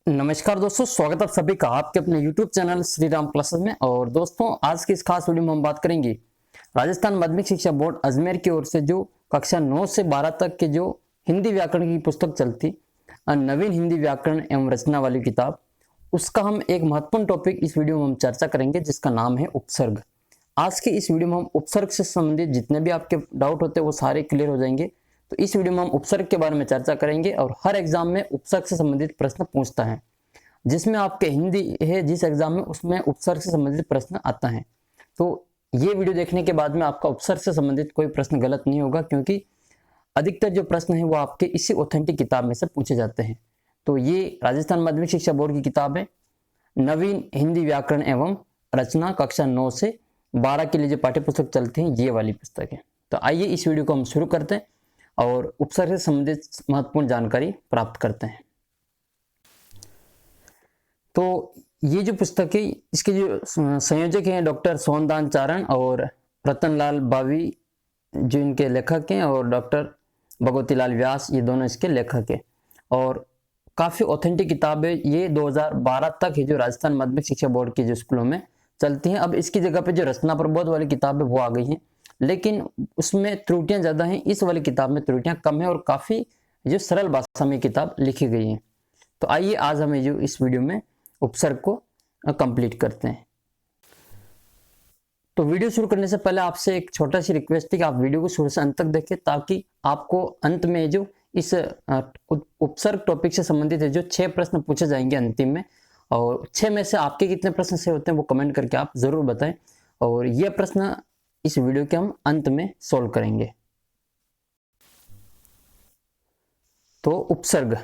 नमस्कार दोस्तों, स्वागत है आप सभी का आपके अपने YouTube channel Shri Ram classes में। और दोस्तों, आज की इस खास वीडियो में हम बात करेंगे राजस्थान माध्यमिक शिक्षा बोर्ड अजमेर की ओर से जो कक्षा 9 से 12 तक के जो हिंदी व्याकरण की पुस्तक चलती, नवीन हिंदी व्याकरण एवं रचना वाली किताब, उसका हम एक महत्वपूर्ण टॉपिक इस वीडियो में हम चर्चा करेंगे, जिसका नाम है उपसर्ग। आज की इस वीडियो में हम उपसर्ग से संबंधित जितने भी आपके डाउट होते हैं वो सारे क्लियर हो जाएंगे। तो इस वीडियो में हम उपसर्ग के बारे में चर्चा करेंगे और हर एग्जाम में उपसर्ग से संबंधित प्रश्न पूछता है। जिसमें आपके हिंदी है जिस एग्जाम में, उसमें उपसर्ग से संबंधित प्रश्न आता है। तो ये वीडियो देखने के बाद में आपका उपसर्ग से संबंधित कोई प्रश्न गलत नहीं होगा, क्योंकि अधिकतर जो प्रश्न है वो आपके इसी ऑथेंटिक किताब में से पूछे जाते हैं। तो ये राजस्थान माध्यमिक शिक्षा बोर्ड की किताब है, नवीन हिंदी व्याकरण एवं रचना, कक्षा 9 से 12 के लिए जो पाठ्य पुस्तक चलती है, ये वाली पुस्तक है। तो आइए इस वीडियो को हम शुरू करते हैं और उपसर्ग से संबंधित महत्वपूर्ण जानकारी प्राप्त करते हैं। तो ये जो पुस्तक है, इसके जो संयोजक हैं डॉक्टर सोहनदान चारण और रतनलाल बावी, जो इनके लेखक हैं, और डॉक्टर भगवतीलाल व्यास, ये दोनों इसके लेखक हैं। और काफ़ी ऑथेंटिक किताब है ये। 2012 तक है जो राजस्थान माध्यमिक शिक्षा बोर्ड के जो स्कूलों में चलती हैं। अब इसकी जगह पे जो रचना प्रबोध वाली किताब है वो आ गई है, लेकिन उसमें त्रुटियां ज़्यादा हैं। इस वाली किताब में त्रुटियां कम है और काफ़ी जो सरल भाषा में किताब लिखी गई है। तो आइए आज हमें जो इस वीडियो में उपसर्ग को कंप्लीट करते हैं। तो वीडियो शुरू करने से पहले आपसे एक छोटा सी रिक्वेस्ट है कि आप वीडियो को शुरू से अंत तक देखें, ताकि आपको अंत में जो इस उपसर्ग टॉपिक से संबंधित है जो 6 प्रश्न पूछे जाएंगे अंतिम में, और 6 में से आपके कितने प्रश्न सही होते हैं वो कमेंट करके आप जरूर बताएं। और ये प्रश्न इस वीडियो के हम अंत में सोल्व करेंगे। तो उपसर्ग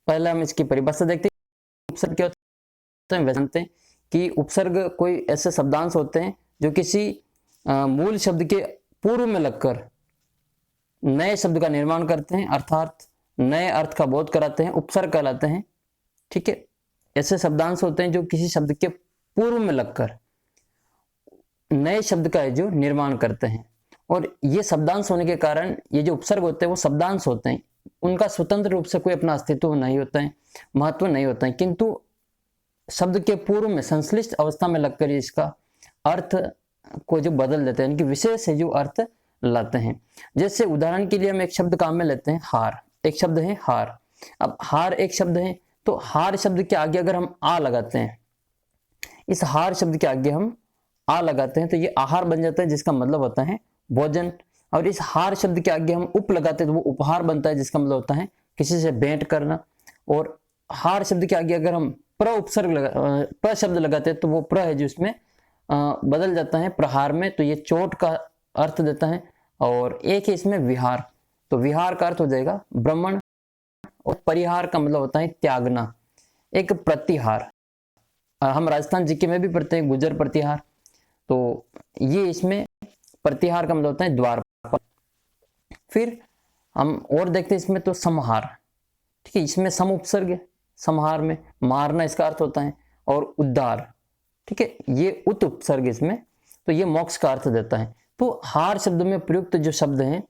पहले हम इसकी परिभाषा देखते हैं। उपसर्ग क्या होता है, वैसे जानते हैं कि उपसर्ग कोई ऐसे शब्दांश होते हैं जो किसी मूल शब्द के पूर्व में लगकर नए शब्द का निर्माण करते हैं, अर्थात नए अर्थ का बोध कराते हैं, उपसर्ग कहलाते हैं। ठीक है, ऐसे शब्दांश होते हैं जो किसी शब्द के पूर्व में लगकर नए शब्द का जो निर्माण करते हैं। और ये शब्दांश होने के कारण ये जो उपसर्ग होते हैं वो शब्दांश होते हैं, उनका स्वतंत्र रूप से कोई अपना अस्तित्व नहीं होता है, महत्व नहीं होता है, किंतु शब्द के पूर्व में संश्लिष्ट अवस्था में लगकर इसका अर्थ को जो बदल देते हैं, इनकी विशेष है जो अर्थ लाते हैं। जैसे उदाहरण के लिए हम एक शब्द काम में लेते हैं, हार। एक शब्द है हार। अब हार एक शब्द है, तो हार शब्द के आगे अगर हम आ लगाते हैं, इस हार शब्द के आगे हम आ लगाते हैं तो ये आहार बन जाता है, जिसका मतलब होता है भोजन। और इस हार शब्द के आगे हम उप लगाते हैं तो वो उपहार बनता है, जिसका मतलब होता है किसी से भेंट करना। और हार शब्द के आगे अगर हम प्र उपसर्ग प्र शब्द लगाते हैं तो वो प्र है जो इसमें बदल जाता है प्रहार में, तो ये चोट का अर्थ देता है। और एक है इसमें विहार, तो विहार का अर्थ हो जाएगा भ्रमण, और परिहार का मतलब होता है त्यागना। एक प्रतिहार, हम राजस्थान जीके में भी पढ़ते हैं गुजर प्रतिहार, तो ये इसमें प्रतिहार का मतलब होता है द्वारपाल। फिर हम और देखते हैं इसमें तो समहार। ठीक है, इसमें सम उपसर्ग है, समहार में मारना इसका अर्थ होता है, और उद्धार। ठीक है, ये उत उपसर्ग इसमें, तो ये मोक्ष का अर्थ देता है। तो हार शब्द में प्रयुक्त जो शब्द हैं,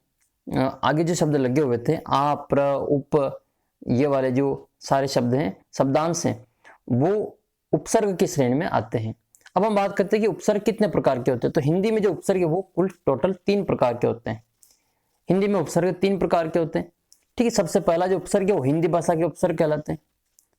आगे जो शब्द लगे हुए थे आ, प्र, उप, ये वाले जो सारे शब्द हैं, शब्दांश हैं, वो उपसर्ग की श्रेणी में आते हैं। अब हम बात करते हैं कि उपसर्ग कितने प्रकार के होते हैं। तो हिंदी में जो उपसर्ग है वो कुल टोटल 3 प्रकार के होते हैं। हिंदी में उपसर्ग 3 प्रकार के होते हैं। ठीक है, सबसे पहला जो उपसर्ग है वो हिंदी भाषा के उपसर्ग कहलाते हैं।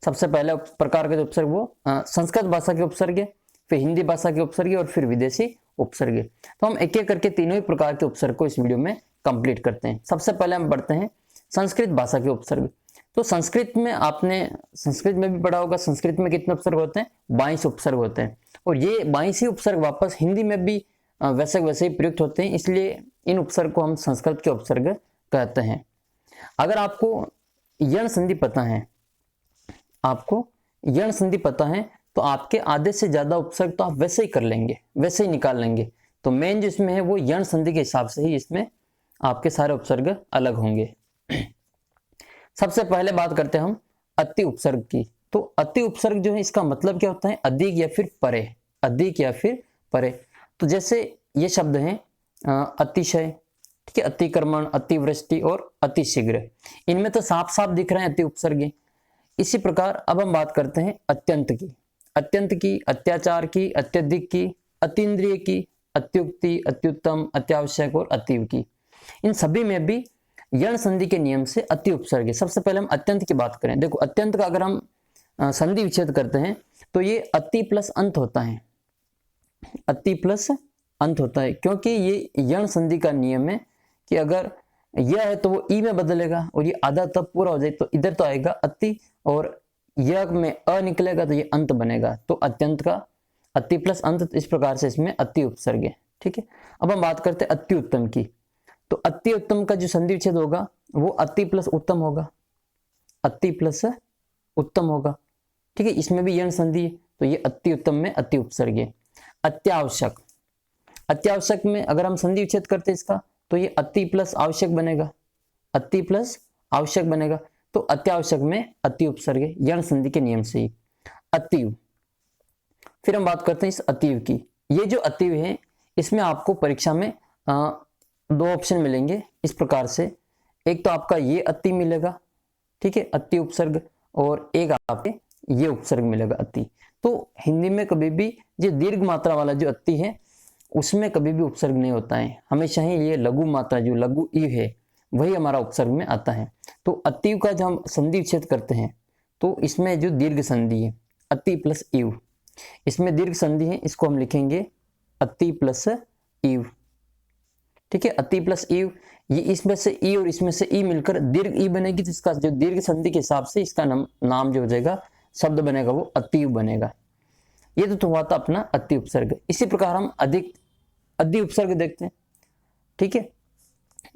सबसे पहले प्रकार के जो उपसर्ग वो संस्कृत भाषा के उपसर्ग है, फिर हिंदी भाषा के उपसर्ग और फिर विदेशी उपसर्ग है। तो हम एक एक करके तीनों ही प्रकार के उपसर्ग को इस वीडियो में कंप्लीट करते हैं। सबसे पहले हम पढ़ते हैं संस्कृत भाषा के उपसर्ग। तो संस्कृत में आपने संस्कृत में भी पढ़ा होगा, संस्कृत में कितने उपसर्ग होते हैं, 22 उपसर्ग होते हैं। और ये 22 ही उपसर्ग वापस हिंदी में भी वैसे ही प्रयुक्त होते हैं, इसलिए इन उपसर्ग को हम संस्कृत के उपसर्ग कहते हैं। अगर आपको यण संधि पता है, तो आपके आधे से ज्यादा उपसर्ग तो आप वैसे ही कर लेंगे, वैसे ही निकाल लेंगे। तो मेन जो इसमें है वो यण संधि के हिसाब से ही इसमें आपके सारे उपसर्ग अलग होंगे। सबसे पहले बात करते हैं हम अति उपसर्ग की। तो अति उपसर्ग जो है, इसका मतलब क्या होता है, अधिक या फिर परे, अधिक या फिर परे। तो जैसे ये शब्द हैं अतिशय, ठीक है, अतिक्रमण, अतिवृष्टि और अतिशीघ्र, इनमें तो साफ साफ दिख रहे हैं अति उपसर्ग। इसी प्रकार अब हम बात करते हैं अत्यंत की। अत्यंत की, अत्याचार की, अत्यधिक की, अतीन्द्रिय की, अत्युक्ति, अत्युत्तम, अत्यावश्यक और अतीव की। इन सभी में भी यण संधि के नियम से अति उपसर्ग है। सबसे पहले हम अत्यंत की बात करें। देखो अत्यंत का अगर हम संधि विच्छेद करते हैं तो ये अति प्लस अंत होता है, अति प्लस अंत होता है, क्योंकि ये यण संधि का नियम है कि अगर यह है तो वो ई में बदलेगा और ये आधा तब पूरा हो जाए तो इधर तो आएगा अति और यह में अ निकलेगा तो ये अंत बनेगा। तो अत्यंत का अति प्लस अंत, इस प्रकार से इसमें अति उपसर्ग है। ठीक है, अब हम बात करते हैं अति उत्तम की। तो अति उत्तम का जो संधि विच्छेद होगा वो अति प्लस उत्तम होगा, अति प्लस उत्तम होगा। ठीक है, इसमें भी यण संधि है तो ये अति उत्तम में अति उपसर्ग है। अत्यावश्यक, अत्यावश्यक में अगर हम संधि विच्छेद करते हैं इसका तो ये अति प्लस आवश्यक बनेगा, अति प्लस आवश्यक बनेगा। तो अत्यावश्यक में अति उपसर्ग है यण संधि के नियम से ही। अतीव, फिर हम बात करते हैं इस अतीव की। ये जो अतीव है इसमें आपको परीक्षा में दो ऑप्शन मिलेंगे इस प्रकार से। एक तो आपका ये अति मिलेगा, ठीक है, अति उपसर्ग, और एक आपके ये उपसर्ग मिलेगा अति। तो हिंदी में कभी भी ये दीर्घ मात्रा वाला जो अति है उसमें कभी भी उपसर्ग नहीं होता है, हमेशा ही ये लघु मात्रा जो लघु ई है वही हमारा उपसर्ग में आता है। तो अतिव का जब हम संधि विच्छेद करते हैं तो इसमें जो दीर्घ संधि है अति प्लस इव, इसमें दीर्घ संधि है, इसको हम लिखेंगे अति प्लस इव। ठीक है, अति प्लस इव, ये इसमें से ई और इसमें से ई मिलकर दीर्घ ई बनेगी, तो इसका जो दीर्घ संधि के हिसाब से इसका नाम जो हो जाएगा, शब्द बनेगा वो अतिव बनेगा। ये तो हुआ था अपना अति उपसर्ग। इसी प्रकार हम अधि उपसर्ग देखते हैं। ठीक है,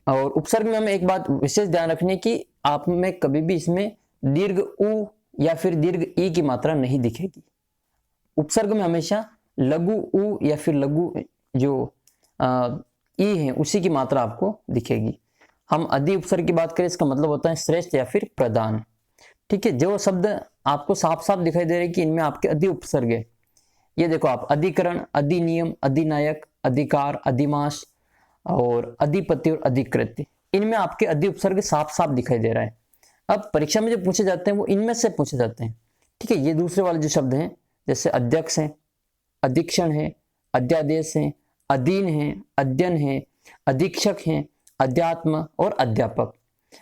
और उपसर्ग में हमें एक बात विशेष ध्यान रखने की, आप में कभी भी इसमें दीर्घ उ या फिर दीर्घ ई की मात्रा नहीं दिखेगी। उपसर्ग में हमेशा लघु उ या फिर लघु जो ई है उसी की मात्रा आपको दिखेगी। हम अधि उपसर्ग की बात करें, इसका मतलब होता है श्रेष्ठ या फिर प्रधान। ठीक है, जो शब्द आपको साफ साफ दिखाई दे रहे हैं कि इनमें आपके अधि उपसर्ग है, ये देखो आप, अधिकरण, अधिनियम, अधिनायक, अधिकार, अधिमास और अधिपति और अधिकृत्य, इनमें आपके अधि उपसर्ग साफ साफ दिखाई दे रहा है। अब परीक्षा में जो पूछे जाते हैं वो इनमें से पूछे जाते हैं। ठीक है, ये दूसरे वाले जो शब्द हैं जैसे अध्यक्ष है, अधीक्षण है, अध्यादेश है, अधीन है, अध्ययन है, अधीक्षक है, अध्यात्म और अध्यापक।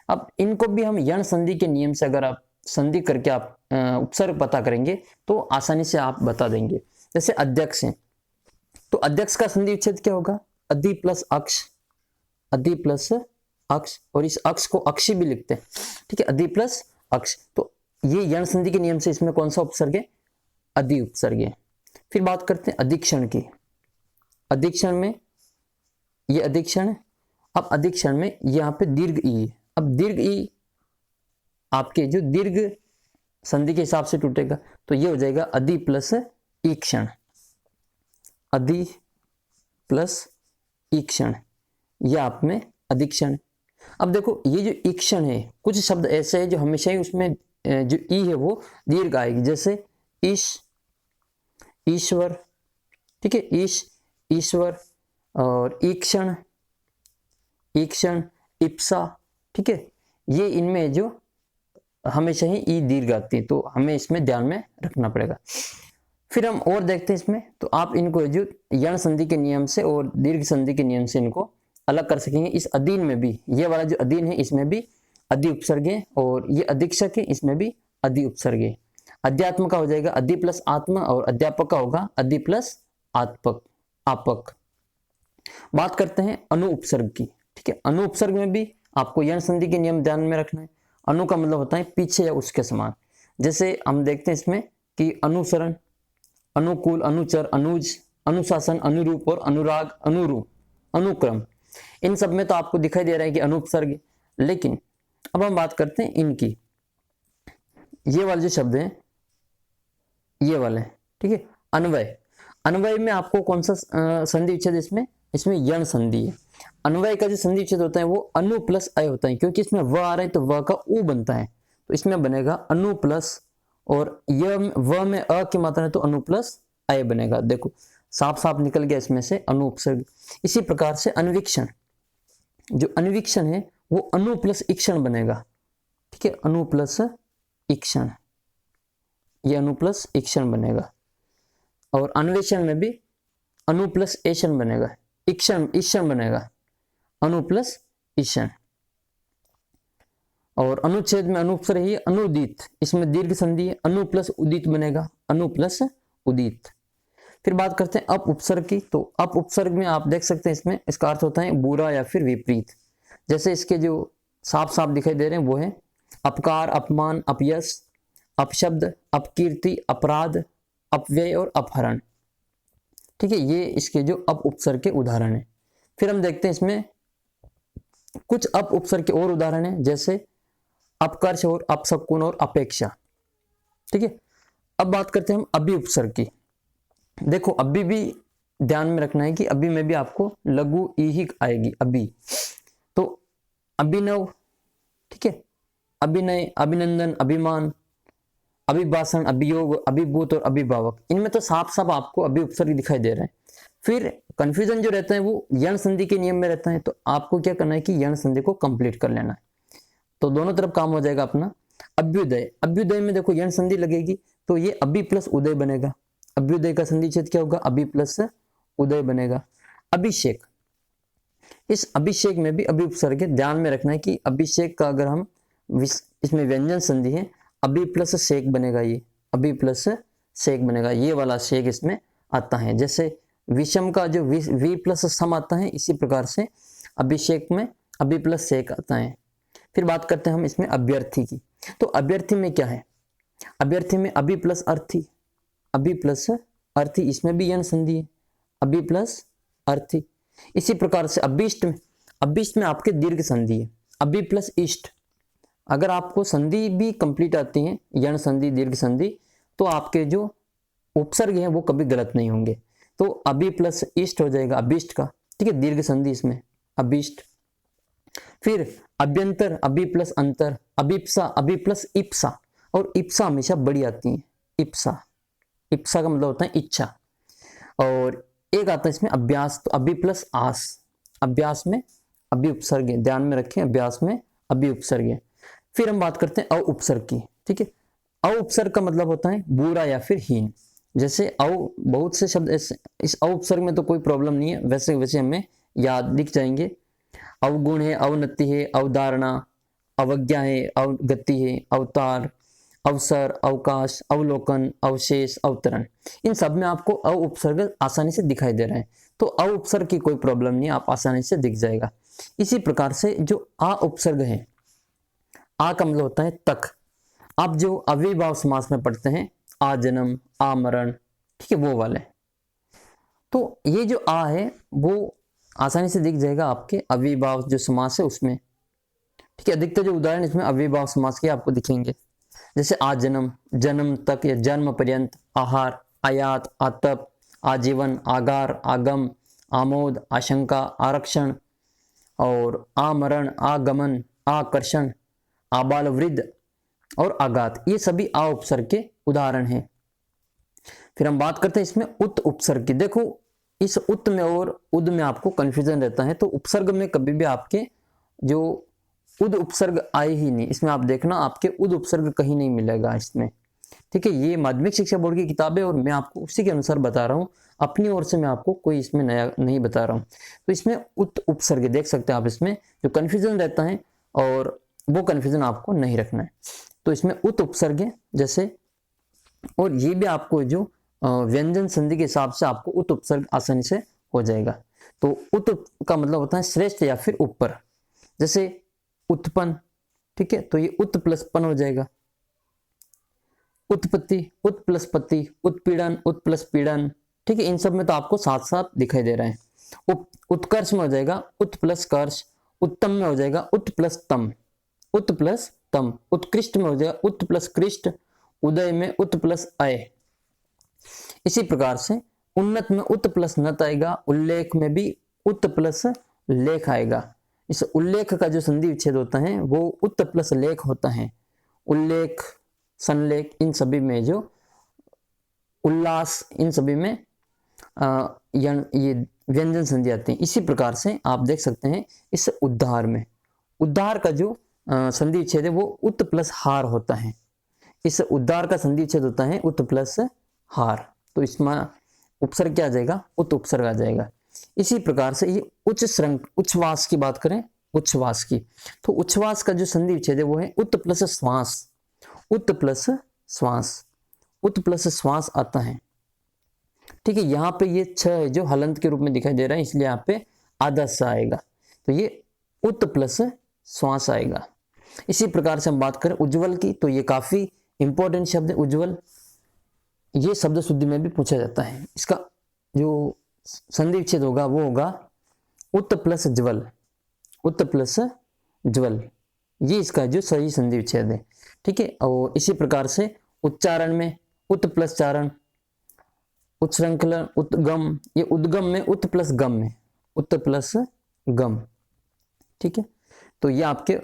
अब इनको भी हम यण संधि के नियम से अगर आप संधि करके आप उपसर्ग पता करेंगे तो आसानी से आप बता देंगे। जैसे अध्यक्ष है तो अध्यक्ष का संधि विच्छेद क्या होगा, अधि प्लस अक्ष, अधि प्लस अक्ष, और इस अक्ष को अक्षी भी लिखते हैं। ठीक है, अधि प्लस अक्ष, तो ये यण संधि के नियम से इसमें कौन सा उपसर्ग है, अधि उपसर्ग है। फिर बात करते हैं अधीक्षण की। अधीक्षण में ये अधीक्षण है, अब अधीक्षण में यहाँ पे दीर्घ ई है। अब दीर्घ ई आपके जो दीर्घ संधि के हिसाब से टूटेगा तो ये हो जाएगा अधि प्लस ईक्षण, अधि प्लस ईक्षण, ये आप में अधीक्षण। अब देखो ये जो ईक्षण है, कुछ शब्द ऐसे हैं जो हमेशा ही उसमें जो ई है वो दीर्घ आएगी, जैसे ईश, ईश्वर। ठीक है, ईश, ईश्वर, और ईक्षण, ईक्षण, इप्सा। ठीक है, ये इनमें जो हमेशा ही ई दीर्घ आती है, तो हमें इसमें ध्यान में रखना पड़ेगा। फिर हम और देखते हैं इसमें, तो आप इनको जो यण संधि के नियम से और दीर्घ संधि के नियम से इनको अलग कर सकेंगे। इस अधीन में भी, ये वाला जो अधीन है इसमें भी अधि उपसर्ग है, और ये अधीक्षक है इसमें भी अधि उपसर्ग है। अध्यात्म का हो जाएगा अधि प्लस आत्म, और अध्यापक का होगा अधि प्लस आत्पक, आपक। बात करते हैं अनु उपसर्ग की। ठीक है, अनु उपसर्ग में भी आपको यण संधि के नियम ध्यान में रखना है। अनु का मतलब होता है पीछे या उसके समान। जैसे हम देखते हैं इसमें कि अनुसरण, अनुकूल, अनुचर, अनुज, अनुशासन, अनुरूप और अनुराग, अनुरूप, अनुक्रम, इन सब में तो आपको दिखाई दे रहा है कि अनुपसर्ग। लेकिन अब हम बात करते हैं इनकी, ये वाले जो शब्द हैं ये वाले, ठीक है, अन्वय। अन्वय में आपको कौन सा संधि विच्छेद, इसमें यण संधि है। अन्वय का जो संधि विच्छेद होता है वो अनु प्लस अय होता है, क्योंकि इसमें व आ रहा है तो व का उ बनता है, तो इसमें बनेगा अनु प्लस, और य व में अ की मात्रा है तो अनु प्लस अय बनेगा। देखो साफ साफ निकल गया इसमें से अनु उपसर्ग। इसी प्रकार से अन्वीक्षण, जो अन्वीक्षण है वो अनु प्लस ईक्षण बनेगा। ठीक है, अनु प्लस ईक्षण, ये अनु प्लस इक्षण बनेगा। और अन्वेषण में भी अनु प्लस एषण बनेगा, इक्षण ईषण बनेगा, अनु प्लस ईषण। और अनुच्छेद में अनुपसर्ग ही अनुदित, इसमें दीर्घ संधि है, अनु प्लस उदित बनेगा, अनु प्लस उदित। फिर बात करते हैं अप उपसर्ग की। तो अप उपसर्ग में आप देख सकते हैं इसमें इसका अर्थ होता है बुरा या फिर विपरीत। जैसे इसके जो साफ साफ दिखाई दे रहे हैं वो है अपकार, अपमान, अपयश, अपशब्द, अपकीर्ति, अपराध, अपव्यय और अपहरण। ठीक है, ये इसके जो अप उपसर्ग के उदाहरण है। फिर हम देखते हैं इसमें कुछ अप उपसर्ग के और उदाहरण है, जैसे अपकर्ष और अपशकुन और अपेक्षा। ठीक है, अब बात करते हैं हम अभी उपसर्ग की। देखो अभी भी ध्यान में रखना है कि अभी में भी आपको लघु ई ही आएगी अभी। तो अभिनव, ठीक है, अभिनय, अभिनंदन, अभिमान, अभिभाषण, अभियोग, अभिभूत और अभिभावक, इनमें तो साफ साफ आपको अभी उपसर्ग दिखाई दे रहे हैं। फिर कंफ्यूजन जो रहता है वो यण संधि के नियम में रहता है। तो आपको क्या करना है कि यण संधि को कंप्लीट कर लेना है, तो दोनों तरफ काम हो जाएगा अपना। अभ्युदय, अभ्युदय में देखो यण संधि लगेगी तो ये अभी प्लस उदय बनेगा। अभ्युदय का संधि छेद क्या होगा, अभी प्लस उदय बनेगा। अभिषेक, इस अभिषेक में भी अभी उपसर्ग है। ध्यान में रखना है कि अभिषेक का अगर हम इसमें व्यंजन संधि है, अभी प्लस शेक बनेगा, ये अभी प्लस शेक बनेगा, ये वाला शेक इसमें आता है। जैसे विषम का जो वी प्लस सम आता है, इसी प्रकार से अभिषेक में अभी प्लस शेक आता है। फिर बात करते हैं हम इसमें अभ्यर्थी की। तो अभ्यर्थी में क्या है, अभ्यर्थी में अभी प्लस अर्थी, अभी प्लस अर्थी, इसमें भी यण संधि है, अभी प्लस अर्थी। इसी प्रकार से अभिष्ट में, अभिष्ट में आपके दीर्घ संधि है, अभी प्लस इष्ट। अगर आपको संधि भी कंप्लीट आती है, यण संधि, दीर्घ संधि, तो आपके जो उपसर्ग हैं वो कभी गलत नहीं होंगे। तो अभी प्लस इष्ट हो जाएगा अभिष्ट का, ठीक है, दीर्घ संधि इसमें अभिष्ट। फिर अभ्यंतर, अभी प्लस अंतर, अभिप्सा, अभी प्लस इप्सा, और इप्सा हमेशा बड़ी आती है, इप्सा, इप्सा का मतलब होता है इच्छा। और एक आता है इसमें अभ्यास, तो अभी प्लस आस, अभ्यास में अभी उपसर्ग है, ध्यान में रखें, अभ्यास में अभी उपसर्ग है। फिर हम बात करते हैं अ उपसर्ग की। ठीक है, अ उपसर्ग का मतलब होता है बुरा या फिर हीन। जैसे अ, बहुत से शब्द इस अ उपसर्ग में तो कोई प्रॉब्लम नहीं है, वैसे वैसे हमें याद दिख जाएंगे। अवगुण है, अवनति है, अवधारणा, अवज्ञा है, अवगति है, अवतार, अवसर, अवकाश, अवलोकन, अवशेष, अवतरण, इन सब में आपको अ उपसर्ग आसानी से दिखाई दे रहे हैं। तो अ उपसर्ग की कोई प्रॉब्लम नहीं है, आप आसानी से दिख जाएगा। इसी प्रकार से जो आ उपसर्ग है, आ का मतलब होता है तक। आप जो अव्ययीभाव समास में पढ़ते हैं, आ जन्म, आ मरण, ठीक है, वो वाले। तो ये जो आ है वो आसानी से दिख जाएगा आपके अव्ययीभाव जो समास है उसमें। ठीक है, अधिकतर जो उदाहरण इसमें अव्ययीभाव समास के आपको दिखेंगे, जैसे आ जन्म, जन्म तक या जन्म पर्यंत, आहार, आयात, आतप, आजीवन, आगार, आगम, आमोद, आशंका, आरक्षण, और आमरण, आगमन, आकर्षण, आबाल वृद्ध और आघात, ये सभी आ उपसर्ग के उदाहरण हैं। फिर हम बात करते हैं इसमें उत उपसर्ग की। देखो इस उत में और उद में आपको कंफ्यूजन रहता है, तो उपसर्ग में कभी भी आपके जो उद उपसर्ग आए ही नहीं, इसमें आप देखना आपके उद उपसर्ग कहीं नहीं मिलेगा इसमें। ठीक है, ये माध्यमिक शिक्षा बोर्ड की किताब है और मैं आपको उसी के अनुसार बता रहा हूँ, अपनी ओर से मैं आपको कोई इसमें नया नहीं बता रहा हूँ। तो इसमें उत उपसर्ग देख सकते हैं आप, इसमें जो कंफ्यूजन रहता है और वो कंफ्यूजन आपको नहीं रखना है। तो इसमें उत उपसर्ग है जैसे, और ये भी आपको जो व्यंजन संधि के हिसाब से आपको उत उपसर्ग आसानी से हो जाएगा। तो उत का मतलब होता है श्रेष्ठ या फिर ऊपर, जैसे उत्पन्न, ठीक है, तो ये उत प्लस पन हो जाएगा। उत्पत्ति, उत प्लस पति, उत्पीड़न, उत प्लस पीड़न, ठीक है, इन सब में तो आपको साथ साथ दिखाई दे रहे हैं। उत्कर्ष में हो जाएगा उत प्लस कर्ष, उत्तम में हो जाएगा उत प्लस तम, उत प्लस तम, उत्कृष्ट में हो जाएगा उत प्लस कृष्ट, उदय में उत प्लस अय। इसी प्रकार से उन्नत में उत प्लस नत आएगा, उल्लेख में भी उत प्लस लेख आएगा। इस उल्लेख का जो संधि विच्छेद होता है वो उत प्लस लेख होता है। उल्लेख, संलेख, इन सभी में जो उल्लास, इन सभी में ये व्यंजन संधि आती है। इसी प्रकार से आप देख सकते हैं इस उद्धार में, उद्धार का जो संधि विच्छेद है वो उत प्लस हार होता है। इस उद्धार का संधि विच्छेद होता है उत प्लस हार, तो इसमें उपसर्ग क्या आ जाएगा, उत उपसर्ग आ जाएगा। इसी प्रकार से ये उच्छ्वास की बात करें, उच्छ्वास की, तो उच्छ्वास का जो संधि विच्छेद है वो है उत प्लस श्वास, उत प्लस श्वास, उत प्लस श्वास आता है। ठीक है, यहाँ पे ये छ है जो हलंत के रूप में दिखाई दे रहा है, इसलिए यहाँ पे आधा स आएगा, तो ये उत प्लस श्वास आएगा। इसी प्रकार से हम बात करें उज्जवल की, तो ये काफी इंपॉर्टेंट शब्द है उज्जवल, ये शब्द शुद्धि में भी पूछा जाता है। इसका जो संधि विच्छेद होगा वो होगा उत प्लस ज्वल, उत प्लस ज्वल, ये इसका जो सही संधि विच्छेद है। ठीक है, और इसी प्रकार से उच्चारण में उत प्लस चारण, उच्छृंखलन, उद्गम, ये उद्गम में उत प्लस गम में, उत प्लस गम। ठीक है, तो ये आपके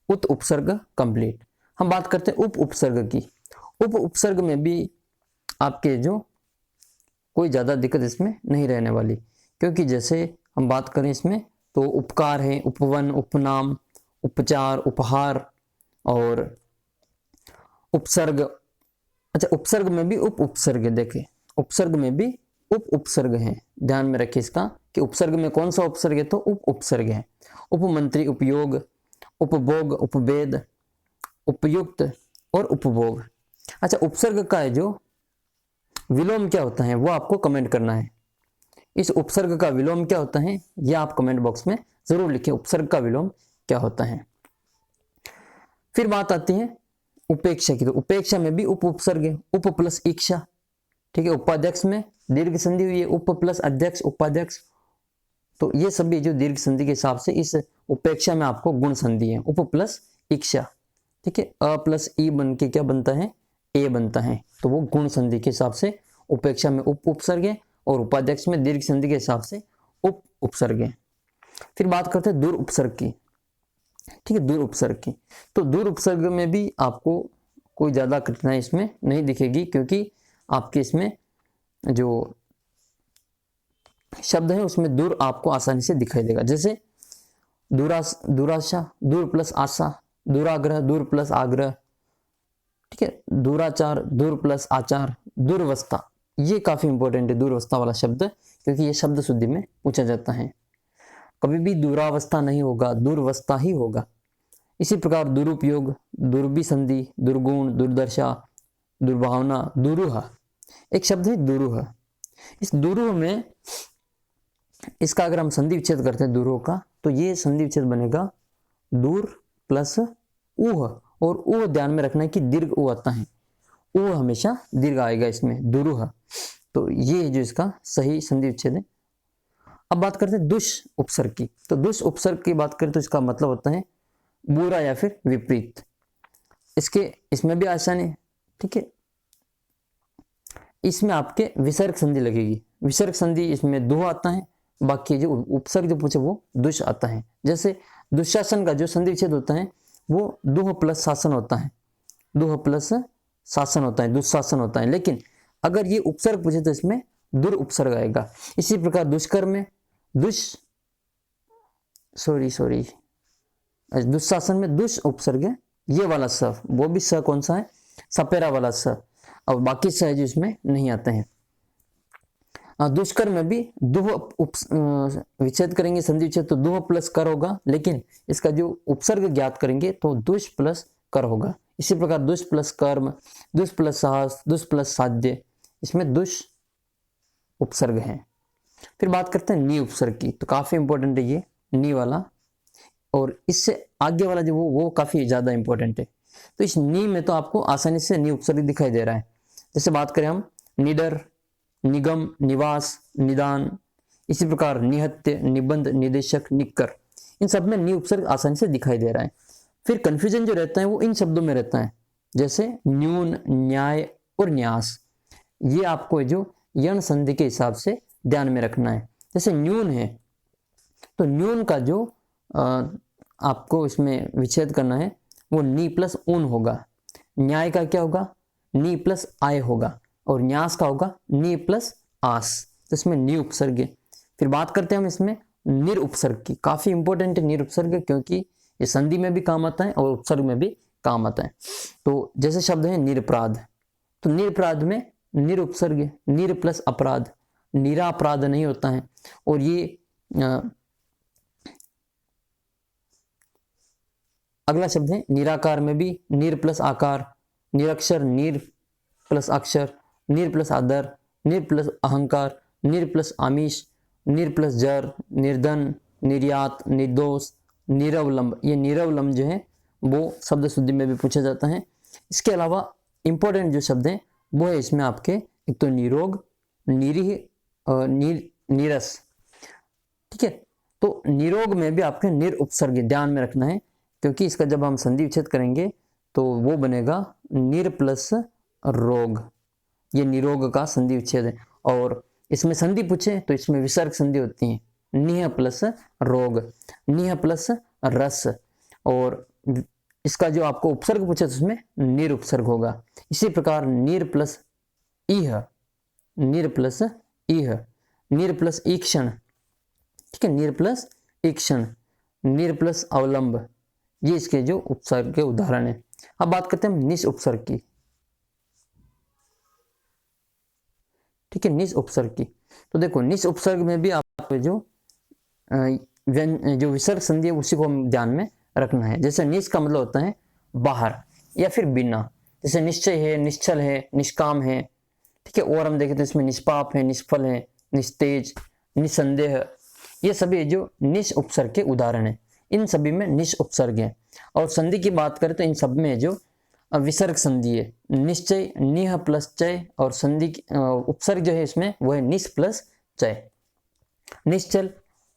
उत उपसर्ग कंप्लीट। हम बात करते हैं उप उपसर्ग की। उप उपसर्ग में भी आपके जो कोई ज़्यादा दिक्कत इसमें नहीं रहने वाली, क्योंकि जैसे हम बात करें इसमें तो उपकार है, उपवन, उपनाम, उपचार, उपहार और उपसर्ग। अच्छा, उपसर्ग में भी उप उपसर्ग है, देखें उपसर्ग में भी उप उपसर्ग है, ध्यान में रखिए इसका कि उपसर्ग में कौन सा उपसर्ग है, तो उप उपसर्ग है। उपमंत्री, उपयोग, उपभोग, उपवेद, उपयुक्त और उपभोग। अच्छा, उपसर्ग का है जो विलोम क्या होता है वो आपको कमेंट करना है। इस उपसर्ग का विलोम क्या होता है ये आप कमेंट बॉक्स में जरूर लिखें, उपसर्ग का विलोम क्या होता है। फिर बात आती है उपेक्षा की, तो उपेक्षा में भी उप उपसर्ग है, उप प्लस इक्षा। ठीक है, उपाध्यक्ष में दीर्घ संधि हुई है, उप प्लस अध्यक्ष, उपाध्यक्ष, तो ये सभी जो दीर्घ संधि के हिसाब से इस उपेक्षा में आपको गुण संधि है, उप प्लस इक्षा। ठीक है, अ प्लस ई बन के क्या बनता है, ए बनता है, तो वो गुण संधि के हिसाब से उपेक्षा में उप उपसर्ग है और उपाध्यक्ष में दीर्घ संधि के हिसाब से उप उपसर्ग है। फिर बात करते हैं दूर उपसर्ग की। ठीक है, दूर उपसर्ग की, तो दूर उपसर्ग में भी आपको कोई ज्यादा कठिनाई इसमें नहीं दिखेगी, क्योंकि आपके इसमें जो शब्द है उसमें दूर आपको आसानी से दिखाई देगा। जैसे दूराशा, दूर प्लस आशा, दूराग्रह, दूर प्लस आग्रह। ठीक है, दूराचार, दूर प्लस आचार, दूरवस्था, ये काफी इंपॉर्टेंट है दूरवस्था वाला शब्द, क्योंकि ये शब्द शुद्धि में पूछा जाता है। कभी भी दूरावस्था नहीं होगा, दूरवस्था ही होगा। इसी प्रकार दुरुपयोग, दुर्बी संधि, दुर्गुण, दुर्दशा, दुर्भावना, दुरूह, एक शब्द है दुरूह। इस दुरूह में इसका अगर हम संधि विच्छेद करते हैं दूरों का, तो ये संधि विच्छेद बनेगा दूर प्लस ऊह, और ऊह ध्यान में रखना है कि दीर्घ ऊ आता है, ऊह हमेशा दीर्घ आएगा इसमें, दुरूह, तो ये जो इसका सही संधि विच्छेद है। अब बात करते हैं दुष उपसर्ग की, तो दुष उपसर्ग की बात करें तो इसका मतलब होता है बुरा या फिर विपरीत। इसमें भी आसानी है। ठीक है, इसमें आपके विसर्ग संधि लगेगी, विसर्ग संधि इसमें दो आता है, बाकी जो उपसर्ग जो पूछे वो दुष आता है। जैसे दुशासन का जो संधि विच्छेद होता है वो दुह प्लस शासन होता है, दुह प्लस शासन होता है, दुशासन होता है, लेकिन अगर ये उपसर्ग पूछे तो इसमें दुर उपसर्ग आएगा। इसी प्रकार दुष्कर्म में दुशासन में दुष उपसर्ग है, ये वाला स, वो भी स कौन सा है, सपेरा वाला स, और बाकी स जो इसमें नहीं आते हैं। दुष्कर्म में भी दुह विच्छेद करेंगे संधि विच्छेद तो दुह प्लस कर होगा, लेकिन इसका जो उपसर्ग ज्ञात करेंगे तो दुष प्लस कर होगा। इसी प्रकार दुष प्लस कर्म, दुष प्लस साहस, दुष प्लस साध्य, इसमें दुष उपसर्ग है। फिर बात करते हैं नी उपसर्ग की, तो काफी इंपॉर्टेंट है ये नी वाला, और इससे आगे वाला जो वो काफी ज्यादा इंपॉर्टेंट है। तो इस नी में तो आपको आसानी से नी उपसर्ग दिखाई दे रहा है। जैसे बात करें हम निडर, निगम, निवास, निदान, इसी प्रकार निहत्य, निबंध, निदेशक, निक्कर, इन सब में नी उपसर्ग आसानी से दिखाई दे रहा है। फिर कंफ्यूजन जो रहता है वो इन शब्दों में रहता है, जैसे न्यून, न्याय और न्यास, ये आपको जो यण संधि के हिसाब से ध्यान में रखना है। जैसे न्यून है तो न्यून का जो आपको इसमें विच्छेद करना है वो नी प्लस ऊन होगा। न्याय का क्या होगा, नी प्लस आय होगा, और न्यास का होगा नी प्लस आस, तो इसमें नी उपसर्ग है। फिर बात करते हैं हम इसमें निर उपसर्ग की, काफी इंपॉर्टेंट है निर उपसर्ग, क्योंकि ये संधि में भी काम आता है और उपसर्ग में भी काम आता है। तो जैसे शब्द है निरपराध, तो निरपराध में निर उपसर्ग है, निर प्लस अपराध, निरापराध नहीं होता है। और ये अगला शब्द है निराकार में भी निर प्लस आकार, निरक्षर निर प्लस अक्षर, निर प्लस आदर, निर प्लस अहंकार, निर प्लस आमिष, निर प्लस जर, निर्धन, निर्यात, निर्दोष, निरवलंब। ये निरवलंब जो है वो शब्द शुद्धि में भी पूछा जाता है। इसके अलावा इंपॉर्टेंट जो शब्द हैं वो है इसमें आपके एक तो निरोग, निरीह और नीरस। ठीक है, तो निरोग में भी आपके निर उपसर्ग ध्यान में रखना है, क्योंकि इसका जब हम संधि विच्छेद करेंगे तो वो बनेगा निर प्लस रोग। ये निरोग का संधि विच्छेद है। और इसमें संधि पूछे तो इसमें विसर्ग संधि होती है, निह प्लस रोग, निह प्लस रस। और इसका जो आपको उपसर्ग पूछे तो उसमें निर उपसर्ग होगा। इसी प्रकार निर प्लस इह, निर प्लस इह, निर प्लस ईक्षण, ठीक है, निर प्लस ईक्षण, निर प्लस अवलंब, ये इसके जो उपसर्ग के उदाहरण है। अब बात करते हैं निस उपसर्ग की। ठीक है, निस उपसर्ग की। तो देखो निस उपसर्ग में भी आप जो विसर्ग संधि है उसी को हम ध्यान में रखना है। जैसे निस का मतलब होता है बाहर या फिर बिना, जैसे निश्चय है, निश्चल है, निष्काम है। ठीक है, और हम देखें तो इसमें निष्पाप है, निष्फल है, निस्तेज, निसंदेह, ये सभी जो निस उपसर्ग के उदाहरण है। इन सभी में निस उपसर्ग है। और संधि की बात करें तो इन सब में जो विसर्ग संधि है, निश्चय निह प्लस चय, और संधि उपसर्ग जो है इसमें वो है निस प्लस चय। निश्चल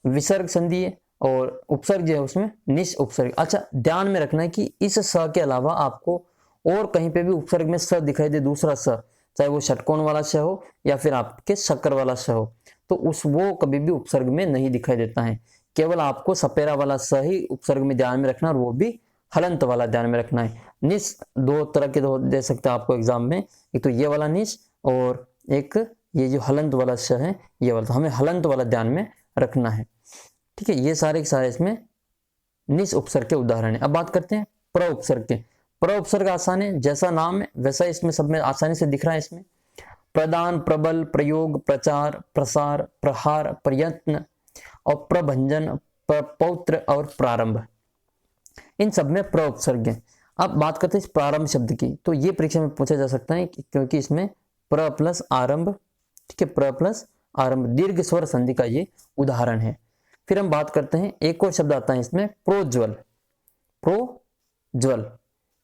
विसर्ग संधि है और उपसर्ग जो है उसमें निस उपसर्ग। अच्छा, ध्यान में रखना है कि इस स के अलावा आपको और कहीं पे भी उपसर्ग में स दिखाई दे, दूसरा स, चाहे वो षटकोण वाला स हो या फिर आपके शक्कर वाला स हो, तो वो कभी भी उपसर्ग में नहीं दिखाई देता है। केवल आपको सपेरा वाला स ही उपसर्ग में ध्यान में रखना, और वो भी हलंत वाला ध्यान में रखना है। निस दो तरह के दे सकते हैं आपको एग्जाम में, एक तो ये वाला निस और एक ये जो हलंत वाला स है ये वाला, तो हमें हलंत वाला ध्यान में रखना है। ठीक है, ये सारे के सारे इसमें निस उपसर्ग के उदाहरण है। अब बात करते हैं प्र उपसर्ग के। प्र उपसर्ग आसान है, जैसा नाम है वैसा इसमें सब में आसानी से दिख रहा है। इसमें प्रदान, प्रबल, प्रयोग, प्रचार, प्रसार, प्रहार, प्रयत्न और प्रभंजन, पौत्र और प्रारंभ, इन सब में प्र उपसर्ग है। अब बात करते हैं इस प्रारंभ शब्द की, तो ये परीक्षा में पूछा जा सकता है क्योंकि इसमें प्र प्लस आरंभ, ठीक है, प्र प्लस आरंभ दीर्घ स्वर संधि का ये उदाहरण है। फिर हम बात करते हैं एक और शब्द आता है इसमें प्रोज्वल। प्रोज्वल,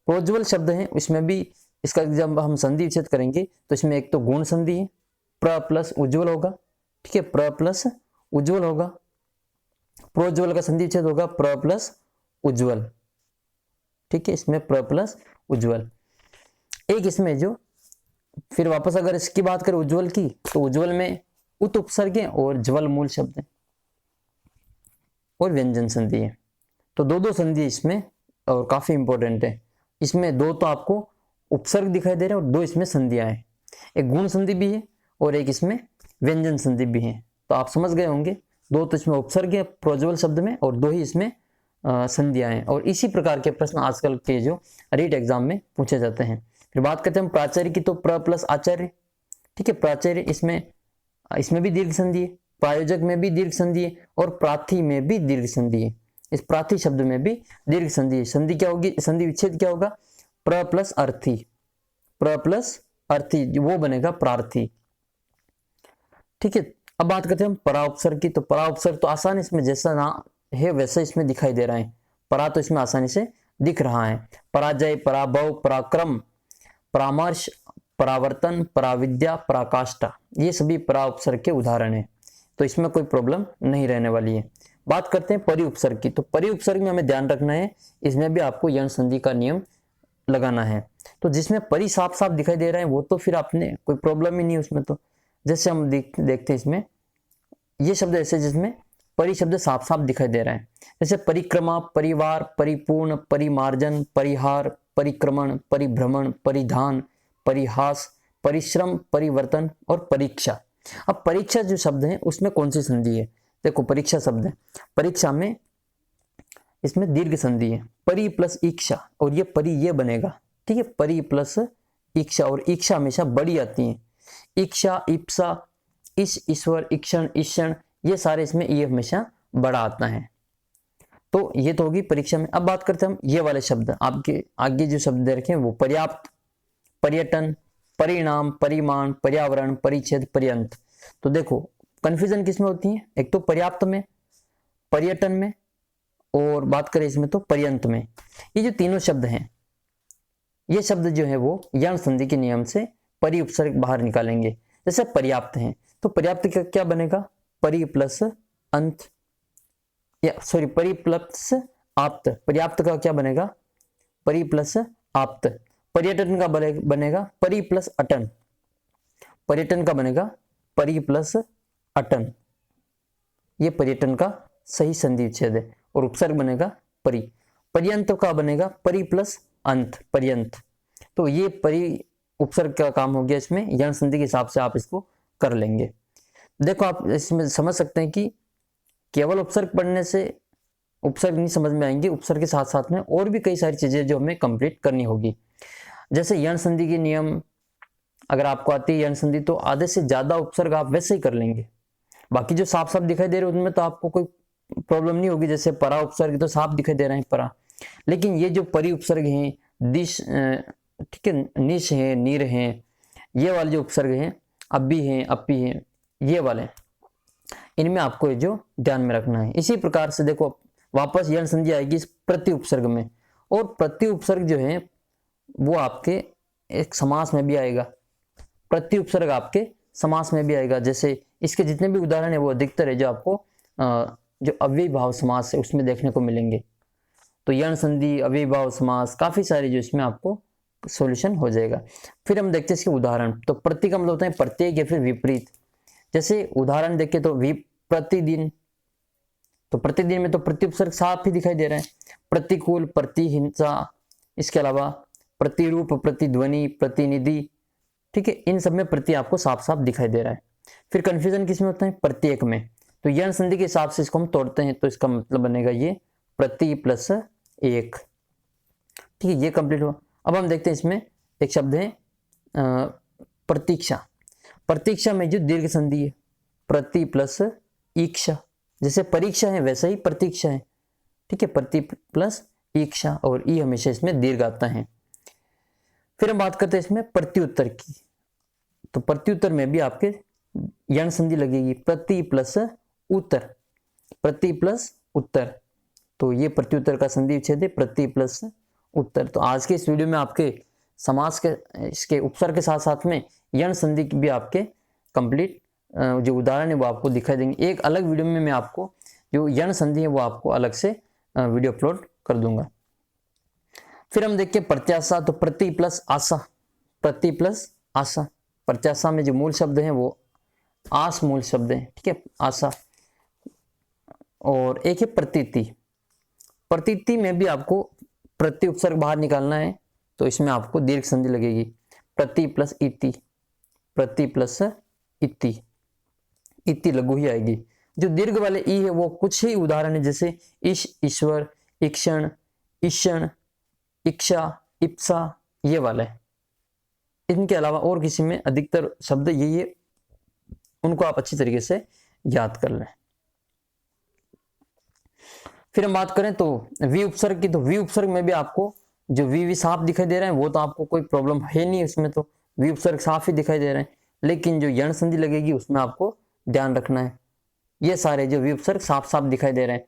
प्रोज्वल शब्द है, इसमें भी इसका जब हम संधि विच्छेद करेंगे तो इसमें एक तो गुण संधि है, प्र प्लस उज्ज्वल होगा। ठीक है, प्र प्लस उज्ज्वल होगा। प्रोज्वल का संधि विच्छेद होगा प्र प्लस उज्ज्वल। ठीक है, इसमें प्र प्लस उज्ज्वल। एक इसमें जो फिर वापस अगर इसकी बात करें उज्ज्वल की, तो उज्ज्वल में उत उपसर्ग है और ज्वल मूल शब्द है और व्यंजन संधि है। तो दो संधि इसमें और काफी इंपॉर्टेंट है। इसमें दो तो आपको उपसर्ग दिखाई दे रहे हैं और दो इसमें संधियां हैं। एक गुण संधि भी है और एक इसमें व्यंजन संधि भी है। तो आप समझ गए होंगे, दो तो इसमें उपसर्ग है प्रोज्वल शब्द में और दो ही इसमें संधियां हैं। और इसी प्रकार के प्रश्न आजकल के जो रीट एग्जाम में पूछे जाते हैं। फिर बात करते हैं हम प्राचार्य की, तो प्र प्लस आचार्य। ठीक है, प्राचार्य इसमें भी दीर्घ संधि है, प्रायोजक में भी दीर्घ संधि है और प्रार्थी में भी दीर्घ संधि है। इस प्रार्थी शब्द में भी दीर्घ संधि है। संधि क्या होगी, संधि विच्छेद क्या होगा, प्र प्लस अर्थी, प्र प्लस अर्थी वो बनेगा प्रार्थी। ठीक है, अब बात करते हैं हम परा उपसर्ग की। तो परा उपसर्ग तो आसान, इसमें जैसा ना है वैसा इसमें दिखाई दे रहा है। परा तो इसमें आसानी से दिख रहा है। पराजय, पराभव, पराक्रम, परामर्श, परावर्तन, पराविद्या, पराकाष्ठा, ये सभी परा उपसर्ग के उदाहरण हैं। तो इसमें कोई प्रॉब्लम नहीं रहने वाली है। बात करते हैं परि उपसर्ग की। तो परि उपसर्ग में हमें ध्यान रखना है, इसमें भी आपको यण संधि का नियम लगाना है। तो जिसमें परि साफ साफ दिखाई दे रहा है वो तो फिर आपने कोई प्रॉब्लम ही नहीं उसमें। तो जैसे हम देखते हैं इसमें ये शब्द ऐसे जिसमें परि शब्द साफ साफ दिखाई दे रहा है, जैसे परिक्रमा, परिवार, परिपूर्ण, परिमार्जन, परिहार, परिक्रमण, परिभ्रमण, परिधान, परिहास, परिश्रम, परिवर्तन और परीक्षा। अब परीक्षा जो शब्द है उसमें कौन सी संधि है, देखो परीक्षा शब्द है, परीक्षा में इसमें दीर्घ संधि है, परि प्लस ईक्षा, और ये परि ये बनेगा, ठीक है, परि प्लस ईक्षा, और ईक्षा हमेशा बड़ी आती है, ईक्षा, इप्सा, इस, ईश्वर, ईक्षण, ईक्षण, ये सारे इसमें ये हमेशा बड़ा आता है। तो ये तो होगी परीक्षा में। अब बात करते हैं हम ये वाले शब्द, आपके आगे जो शब्द दे रखे हैं वो पर्याप्त, पर्यटन, परिणाम, परिमाण, पर्यावरण, परिच्छेद, पर्यंत। तो देखो कंफ्यूजन किसमें होती है, एक तो पर्याप्त में, पर्यटन में, और बात करें इसमें तो पर्यंत में। ये जो तीनों शब्द हैं, ये शब्द जो है वो यण संधि के नियम से परि उपसर्ग बाहर निकालेंगे। जैसे पर्याप्त है तो पर्याप्त का क्या बनेगा, परि प्लस अंत, या सॉरी परि प्लस आप्त, पर्याप्त का क्या बनेगा, परि प्लस आप्त। पर्यटन का बनेगा परि प्लस अटन, पर्यटन का बनेगा परि प्लस अटन, ये पर्यटन का सही संधि विच्छेद है, और उपसर्ग बनेगा परि। पर्यंत का बनेगा परि प्लस अंत, पर्यंत। तो ये परि उपसर्ग का काम हो गया, इसमें यण संधि के हिसाब से आप इसको कर लेंगे। देखो आप इसमें समझ सकते हैं कि केवल उपसर्ग पढ़ने से उपसर्ग नहीं समझ में आएंगे, उपसर्ग के साथ साथ में और भी कई सारी चीजें जो हमें कंप्लीट करनी होगी। जैसे यण संधि के नियम अगर आपको आती है यण संधि, तो आधे से ज्यादा उपसर्ग आप वैसे ही कर लेंगे। बाकी जो साफ साफ दिखाई दे रहे हैं उनमें तो आपको कोई प्रॉब्लम नहीं होगी, जैसे परा उपसर्ग तो साफ दिखाई दे रहे हैं परा, लेकिन ये जो परि उपसर्ग हैं, दिश, ठीक है, निश है, नीर है, ये वाले जो उपसर्ग हैं, अब्बी हैं, अप्पी हैं, ये वाले, इनमें आपको ये जो ध्यान में रखना है। इसी प्रकार से देखो वापस यण संधि आएगी इस प्रति उपसर्ग में, और प्रति उपसर्ग जो है वो आपके एक समास में भी आएगा, प्रति उपसर्ग आपके समास में भी आएगा। जैसे इसके जितने भी उदाहरण है वो अधिकतर है जो आपको जो अव्ययीभाव समास है उसमें देखने को मिलेंगे। तो यण संधि, अव्ययीभाव समास, काफी सारे जो इसमें आपको सॉल्यूशन हो जाएगा। फिर हम देखते हैं इसके उदाहरण। तो प्रति का मतलब होता है प्रत्येक या फिर विपरीत। जैसे उदाहरण देखें तो प्रतिदिन, तो प्रतिदिन में तो प्रति उपसर्ग साफ ही दिखाई दे रहा है, प्रतिकूल, प्रतिहिंसा, इसके अलावा प्रतिरूप, प्रतिध्वनि, प्रतिनिधि, ठीक है, इन सब में प्रति आपको साफ साफ दिखाई दे रहा है। फिर कंफ्यूजन किसमें होता है, प्रत्येक में। तो यण संधि के हिसाब से इसको हम तोड़ते हैं, तो इसका मतलब बनेगा ये प्रति प्लस एक, ठीक है, ये कंप्लीट हुआ। अब हम देखते हैं इसमें एक शब्द है प्रतीक्षा। प्रतीक्षा में जो दीर्घ संधि है, प्रति प्लस ईक्षा, जैसे परीक्षा है वैसा ही प्रतीक्षा है, ठीक है, प्रति प्लस ईक्षा, और ई हमेशा इसमें दीर्घ आता है। फिर हम बात करते हैं इसमें प्रत्युत्तर की। तो प्रत्युत्तर में भी आपके यण संधि लगेगी, प्रति प्लस उत्तर, प्रति प्लस उत्तर, तो ये प्रत्युत्तर का संधि विच्छेद है, प्रति प्लस उत्तर। तो आज के इस वीडियो में आपके समास के इसके उपसर्ग के साथ साथ में यण संधि की भी आपके कंप्लीट जो उदाहरण है वो आपको दिखाई देंगे। एक अलग वीडियो में मैं आपको जो यण संधि है वो आपको अलग से वीडियो अपलोड कर दूंगा। फिर हम देखिए प्रत्याशा। तो प्रति प्लस आशा, प्रति प्लस आशा। प्रत्याशा में जो मूल शब्द हैं वो आस मूल शब्द हैं, ठीक है, आशा। और एक है प्रतीति। प्रतीति में भी आपको प्रति उपसर्ग बाहर निकालना है, तो इसमें आपको दीर्घ संधि लगेगी, प्रति प्लस इति, प्रति प्लस इति, इति लघु ही आएगी। जो दीर्घ वाले ई है वो कुछ ही उदाहरण है, जैसे ईश, ईश्वर, ईक्षण, ईक्षण, इच्छा, इप्सा, ये वाले। इनके अलावा और किसी में अधिकतर शब्द यही है, उनको आप अच्छी तरीके से याद कर लें। फिर हम बात करें तो वी उपसर्ग की। तो वी उपसर्ग में भी आपको जो वी साफ दिखाई दे रहे हैं वो तो आपको कोई प्रॉब्लम है नहीं, उसमें तो वी उपसर्ग साफ ही दिखाई दे रहे हैं, लेकिन जो यण संधि लगेगी उसमें आपको ध्यान रखना है। ये सारे जो वी उपसर्ग साफ साफ दिखाई दे रहे हैं,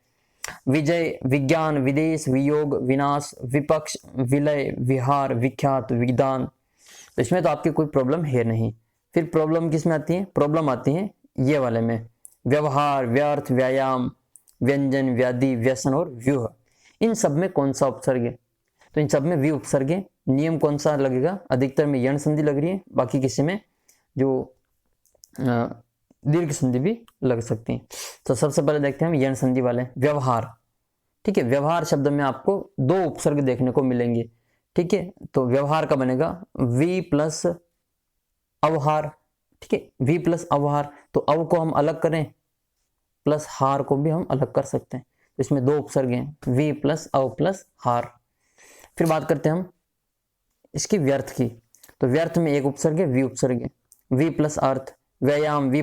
विजय, विज्ञान, विदेश, वियोग, विनाश, विपक्ष, विलय, विहार, विख्यात, विज्ञान, तो इसमें तो आपकी कोई प्रॉब्लम है नहीं। फिर प्रॉब्लम किस में आती है, प्रॉब्लम आती है ये वाले में, व्यवहार, व्यर्थ, व्यायाम, व्यंजन, व्याधि, व्यसन और व्यूह। इन सब में कौन सा उपसर्ग है, तो इन सब में वी उपसर्ग है। नियम कौन सा लगेगा, अधिकतर में यण संधि लग रही है, बाकी किसी में जो दीर्घ संधि भी लग सकती है। तो सबसे पहले देखते हैं हम यण संधि वाले, व्यवहार, ठीक है। व्यवहार शब्द में आपको दो उपसर्ग देखने को मिलेंगे, ठीक है। तो व्यवहार का बनेगा वी प्लस अवहार, ठीक है, वी प्लस अवहार। तो अव को हम अलग करें, प्लस हार को भी हम अलग कर सकते हैं। तो इसमें दो उपसर्ग हैं, वी प्लस अव प्लस हार। फिर बात करते हैं हम इसकी व्यर्थ की, तो व्यर्थ में एक उपसर्ग है, वी उपसर्ग है, वी प्लस अर्थ, व्यायाम, वी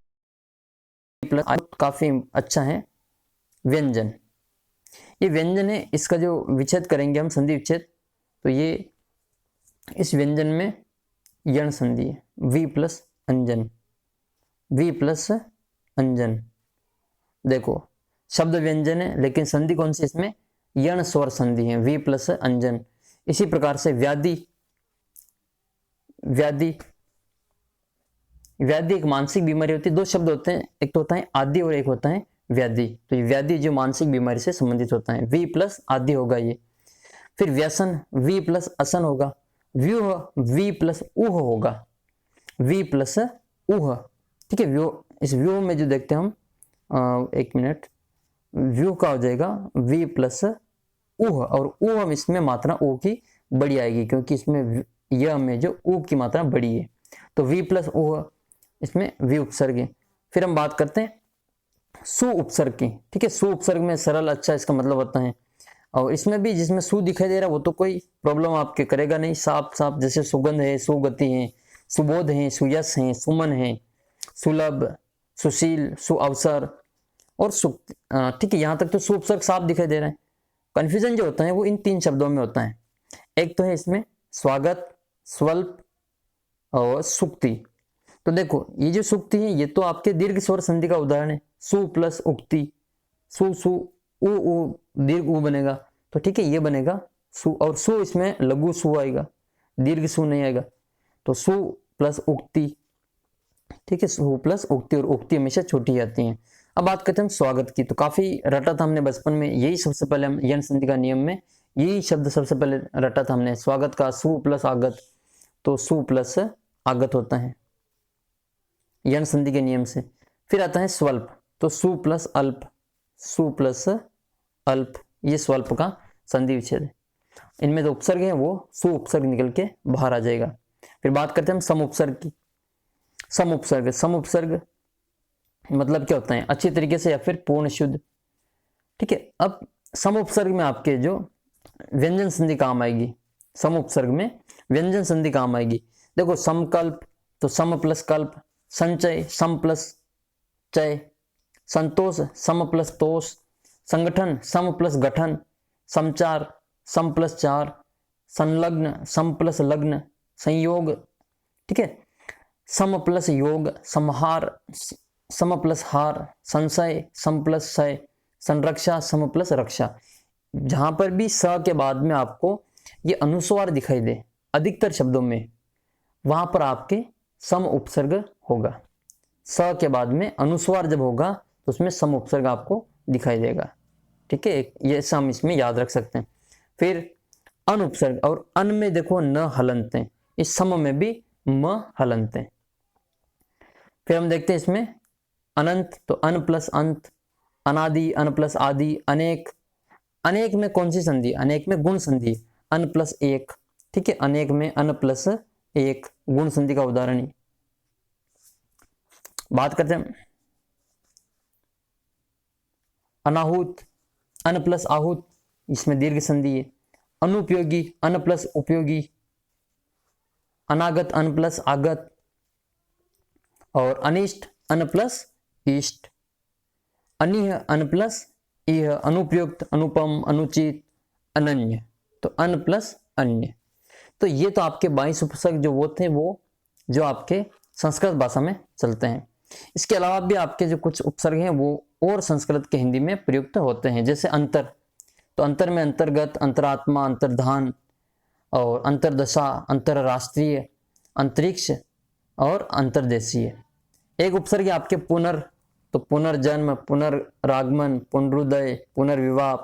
प्लस, काफी अच्छा है व्यंजन। ये व्यंजन है, इसका जो विच्छेद करेंगे हम संधि विच्छेद, तो ये इस व्यंजन में यण संधि है, वी प्लस अंजन, वी प्लस अंजन। देखो शब्द व्यंजन है लेकिन संधि कौन सी इसमें, यण स्वर संधि है, वी प्लस अंजन। इसी प्रकार से व्याधि, व्याधि, व्याधि एक मानसिक बीमारी होती है। दो शब्द होते हैं, एक तो होता है आदि और एक होता है व्याधि। तो ये व्याधि जो मानसिक बीमारी से संबंधित होता है, वी प्लस आदि होगा ये। फिर व्यसन, वी प्लस असन होगा। व्यूह, वी प्लस ऊह होगा, वी प्लस ऊह। ठीक है, व्यूह, इस व्यूह में जो देखते हैं हम, एक मिनट, व्यूह का हो जाएगा वी प्लस ऊह, और ऊह इसमें मात्रा ऊ की बड़ी आएगी क्योंकि इसमें यह में जो ऊ की मात्रा बड़ी है, तो वी प्लस ऊह इसमें वी उपसर्ग है। फिर हम बात करते हैं सु उपसर्ग की। ठीक है, सु उपसर्ग में सरल अच्छा इसका मतलब होता है, और इसमें भी जिसमें सु दिखाई दे रहा है वो तो कोई प्रॉब्लम आपके करेगा नहीं, साफ साफ, जैसे सुगंध है, सुगति है, सुबोध है, सुयस है, सुमन है, सुलभ, सुशील, सुअवसर और सुक्त। ठीक है, यहाँ तक तो सु उपसर्ग साफ दिखाई दे रहा है। कंफ्यूजन जो होता है वो इन तीन शब्दों में होता है। एक तो है इसमें स्वागत, स्वल्प और सुक्ति। तो देखो ये जो सुक्ति है ये तो आपके दीर्घ स्वर संधि का उदाहरण है, सु प्लस उक्ति, सु सु उ दीर्घ उ बनेगा, तो ठीक है ये बनेगा सु, और सु इसमें लघु सु आएगा, दीर्घ सु नहीं आएगा, तो सु प्लस उक्ति। ठीक है, सु प्लस उक्ति, और उक्ति हमेशा छोटी आती है। अब बात करते हैं स्वागत की, तो काफी रटा था हमने बचपन में, यही सबसे पहले हम यण संधि का नियम में यही शब्द सबसे पहले रटा था हमने, स्वागत का सु प्लस आगत, तो सु प्लस आगत होता है यण संधि के नियम से। फिर आता है स्वल्प, तो सु प्लस अल्प, सु प्लस अल्प, ये स्वल्प का संधि विच्छेद है। इनमें जो उपसर्ग है वो सु उपसर्ग निकल के बाहर आ जाएगा। फिर बात करते हैं हम सम उपसर्ग की। सम उपसर्ग, सम उपसर्ग मतलब क्या होता है, अच्छी तरीके से या फिर पूर्ण शुद्ध। ठीक है, अब सम उपसर्ग में आपके जो व्यंजन संधि काम आएगी, सम उपसर्ग में व्यंजन संधि काम आएगी। देखो समकल्प, तो सम प्लस कल्प, संचय सम प्लस चय, संतोष सम प्लस तोष, संगठन सम प्लस गठन, समचार सम प्लस चार, संलग्न सम प्लस लग्न, संयोग, ठीक है, सम प्लस योग, समहार सम प्लस हार, संशय सम प्लस सय, संरक्षा सम प्लस रक्षा। जहां पर भी स के बाद में आपको ये अनुस्वार दिखाई दे अधिकतर शब्दों में, वहां पर आपके सम उपसर्ग होगा। स के बाद में अनुस्वार जब होगा तो उसमें सम उपसर्ग आपको दिखाई देगा। ठीक है, ये हम इसमें याद रख सकते हैं। फिर अन उपसर्ग, और अन में देखो न हलंते, इस सम में भी म हलंते। फिर हम देखते हैं इसमें अनंत, तो अन प्लस अंत, अनादि अन प्लस आदि, अनेक, अनेक में कौन सी संधि, अनेक में गुण संधि, अन प्लस एक। ठीक है, अनेक में अन प्लस एक गुण संधि का उदाहरण है। बात करते हैं अनाहुत, अन प्लस आहूत, इसमें दीर्घ संधि है। अनुपयोगी अन प्लस उपयोगी, अनागत अन प्लस आगत, और अनिष्ट अन प्लस इष्ट, अनिह अन प्लस इह, अनुपयुक्त अनुपम अनुचित अनन्य, तो अन प्लस अन्य। तो ये तो आपके 22 उपसर्ग जो वो थे वो जो आपके संस्कृत भाषा में चलते हैं। इसके अलावा भी आपके जो कुछ उपसर्ग हैं वो और संस्कृत के हिंदी में प्रयुक्त होते हैं, जैसे अंतर, तो अंतर में अंतर्गत, अंतरात्मा, अंतर्धान और अंतर्दशा, अंतरराष्ट्रीय, अंतरिक्ष और अंतर्देशीय। एक उपसर्ग आपके पुनर्, तो पुनर्जन्म, पुनर्रागमन, पुनरुदय, पुनर्विवाह,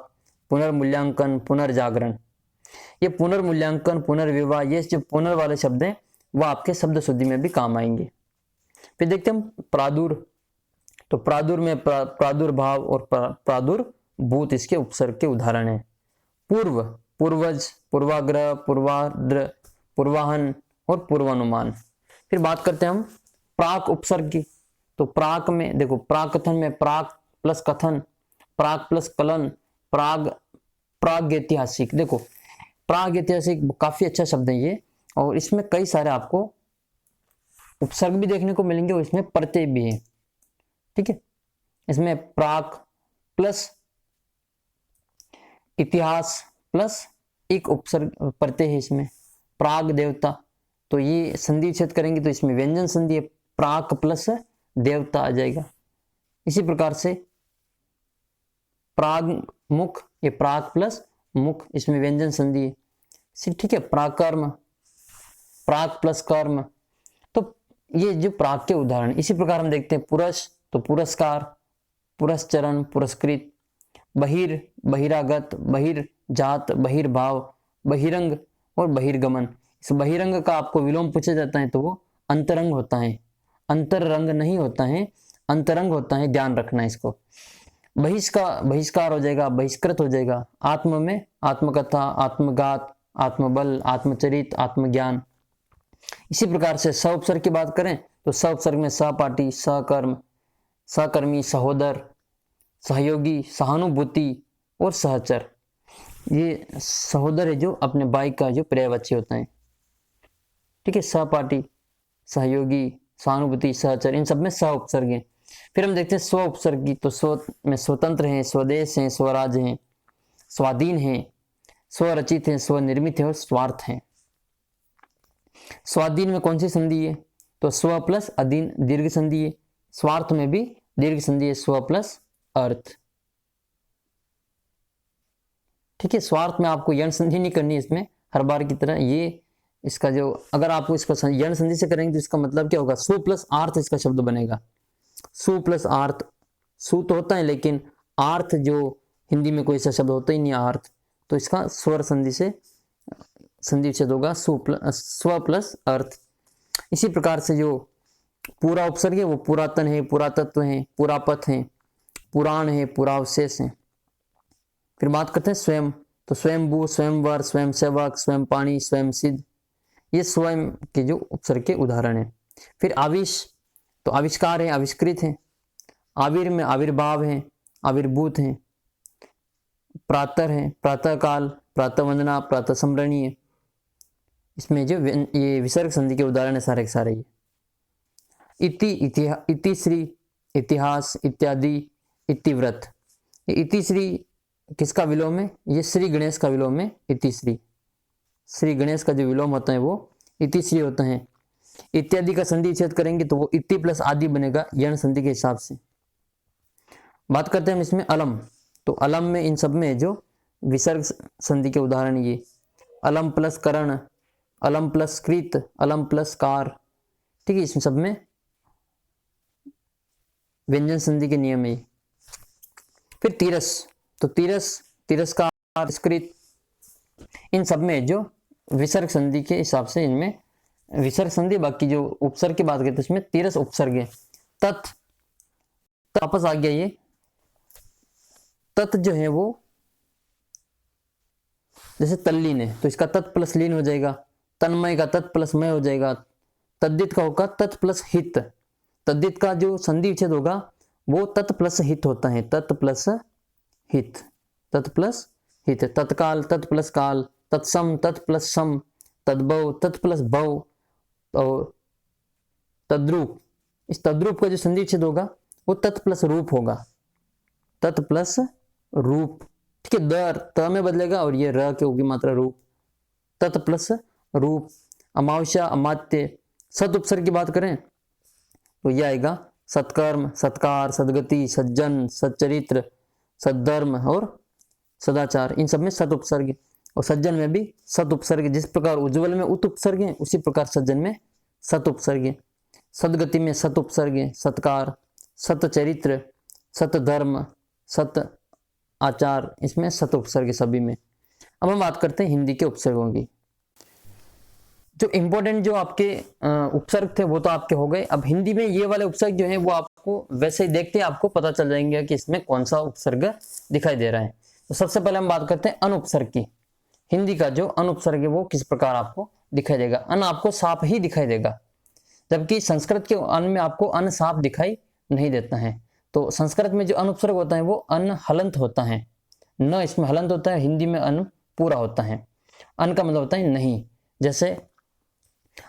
पुनर्मूल्यांकन, पुनर्जागरण। ये पुनर्मूल्यांकन, पुनर्विवाह, ये जो पुनर् वाले शब्द हैं वो आपके शब्द शुद्धि में भी काम आएंगे। फिर देखते हैं हम प्रादुर, तो प्रादुर में प्रादुर्भाव और प्रादुर्भूत इसके उपसर्ग के उदाहरण हैं। पूर्व, पूर्वज, पूर्वाग्रह, पूर्वाद्र, पूर्वाहन और पूर्वानुमान। फिर बात करते हैं हम प्राक उपसर्ग की, तो प्राक में देखो प्राकथन में प्राक प्लस कथन, प्राक प्लस कलन, प्रागैतिहासिक। देखो प्रागैतिहासिक काफी अच्छा शब्द है ये, और इसमें कई सारे आपको उपसर्ग भी देखने को मिलेंगे और इसमें प्रत्यय भी है। ठीक है, इसमें प्राक प्लस इतिहास प्लस एक उपसर्ग प्रत्यय है इसमें, प्राग देवता। तो ये संधि विच्छेद करेंगे तो इसमें व्यंजन संधि है, प्राक प्लस देवता आ जाएगा। इसी प्रकार से प्राग मुख, ये प्राक प्लस मुख, इसमें व्यंजन संधि है। ठीक है, प्राकर्म, प्राक प्लस कर्म। तो ये जो प्राक के उदाहरण, इसी प्रकार हम देखते हैं पुरष, तो पुरस्कार, पुरस्चरण, पुरस्कृत, बहिर, बहिरागत, बहिर्जात, बहिर्भाव, बहिरंग और बहिर्गमन। इस बहिरंग का आपको विलोम पूछा जाता है तो वो अंतरंग होता है, अंतररंग नहीं होता है, अंतरंग होता है, ध्यान रखना इसको। बहिष्कार हो जाएगा, बहिष्कृत हो जाएगा। आत्म में आत्मकथा, आत्मगात, आत्मबल, आत्मचरित, आत्मज्ञान। इसी प्रकार से स उपसर्ग की बात करें तो स उपसर्ग में सहपाठी, सहकर्म, सहकर्मी, सहोदर, सहयोगी, सहानुभूति और सहचर। ये सहोदर है जो अपने भाई का जो पर्यायवाची होता है। ठीक है, सहपाठी, सहयोगी, सहानुभूति, सहचर, इन सब में सह उपसर्ग है। फिर हम देखते हैं स्व उपसर्ग की, तो स्व में स्वतंत्र हैं, स्वदेश हैं, स्वराज हैं, स्वाधीन हैं, स्वरचित हैं, स्वनिर्मित है और स्वार्थ हैं। स्वाधीन में कौन सी संधि है, तो स्व प्लस अधीन दीर्घ संधि है। स्वार्थ में भी दीर्घ संधि है, स्व प्लस अर्थ। ठीक है, स्वार्थ में आपको यण संधि नहीं करनी इसमें, हर बार की तरह। ये इसका जो, अगर आपको इसको यण संधि से करेंगे तो इसका मतलब क्या होगा, सु प्लस आर्थ इसका शब्द बनेगा। सु प्लस आर्थ, सु तो होता है लेकिन आर्थ जो हिंदी में कोई ऐसा शब्द होता ही नहीं आर्थ, तो इसका स्वर संधि से संधि विच्छेद होगा, स्व प्लस अर्थ। इसी प्रकार से जो पूरा उपसर्ग है वो पुरातन है, पुरातत्व है, पुरापथ है, पुराण है, पुरावशेष है। फिर बात करते हैं स्वयं, तो स्वयंभू, स्वयंवर, स्वयं सेवक, स्वयं पाणी, स्वयं सिद्ध, ये स्वयं के जो उपसर्ग के उदाहरण है। फिर आविष, तो आविष्कार है, आविष्कृत है। आविर में आविर्भाव है, आविर्भूत है। प्रातः है, प्रातः काल, प्रातः वंदना, प्रातः स्मरणी है। इसमें जो ये विसर्ग संधि के उदाहरण है सारे के सारे। इति श्री, इतिहास, इत्यादि, इतिव्रत। इति श्री किसका विलोम है, ये श्री गणेश का विलोम है, इति श्री। श्री गणेश का जो विलोम होता है वो इति श्री होता है। इत्यादि का संधि विच्छेद करेंगे तो वो इति प्लस आदि बनेगा यण संधि के हिसाब से। बात करते हैं हम इसमें अलम, तो अलम में इन सब में जो विसर्ग संधि के उदाहरण ये अलम प्लस करण, अलम प्लस कृत, अलम प्लस कार। ठीक है, इसमें सब में व्यंजन संधि के नियम है। फिर तिरस, तो तिरस, तिरस्कार, तिरस्कृत, इन सब में जो विसर्ग संधि के हिसाब से इनमें विसर्ग संधि। बाकी जो उपसर्ग की बात करते हैं इसमें तिरस उपसर्ग है। तत्, वापस आ गया ये तत् जो है वो जैसे तल्लीन है तो इसका तत् प्लस लीन हो जाएगा। तन्मय का तत् प्लस मय हो जाएगा। तद्दित का होगा तत् प्लस हित। तद्दित का जो संधि विच्छेद होगा वो तत् प्लस हित होता है, तत् प्लस हित, तत् प्लस हित। तत्काल, तत् प्लस काल, तत्सम, तत् प्लस सम, तद्भव, तत् प्लस भव और तद्रूप। इस तद्रूप का जो संधि विच्छेद होगा वो तत् प्लस रूप होगा, तत् प्लस रूप। ठीक है, दर त में बदलेगा और ये र के होगी मात्रा रूप, तत् प्लस रूप। अमावस्या, अमात्य। सत उपसर्ग की बात करें तो यह आएगा सत्कर्म, सत्कार, सदगति, सज्जन, सच्चरित्र, सद्धर्म और सदाचार। इन सब में सत उपसर्ग है। और सज्जन में भी सत उपसर्ग। जिस प्रकार उज्ज्वल में उत उपसर्ग है उसी प्रकार सज्जन में सत उपसर्ग है। सदगति में सत उपसर्ग है, सत्कार, सतचरित्र, सतधर्म, सत आचार, इसमें सत उपसर्ग है सभी में। अब हम बात करते हैं हिंदी के उपसर्गों की। जो इंपॉर्टेंट जो आपके उपसर्ग थे वो तो आपके हो गए। अब हिंदी में ये वाले उपसर्ग जो है वो आपको वैसे ही देखते हैं आपको पता चल जाएंगे कि इसमें कौन सा उपसर्ग दिखाई दे रहा है। तो सबसे पहले हम बात करते हैं अनुपसर्ग की। हिंदी का जो अनुपसर्ग है वो किस प्रकार आपको दिखाई देगा। अन आपको साफ ही दिखाई देगा, जबकि संस्कृत के अन में आपको अन साफ दिखाई नहीं देता है। तो संस्कृत में जो अनुपसर्ग होता है वो अन हलंत होता है। न इसमें हलंत होता है, हिंदी में अन पूरा होता है। अन का मतलब होता है नहीं, जैसे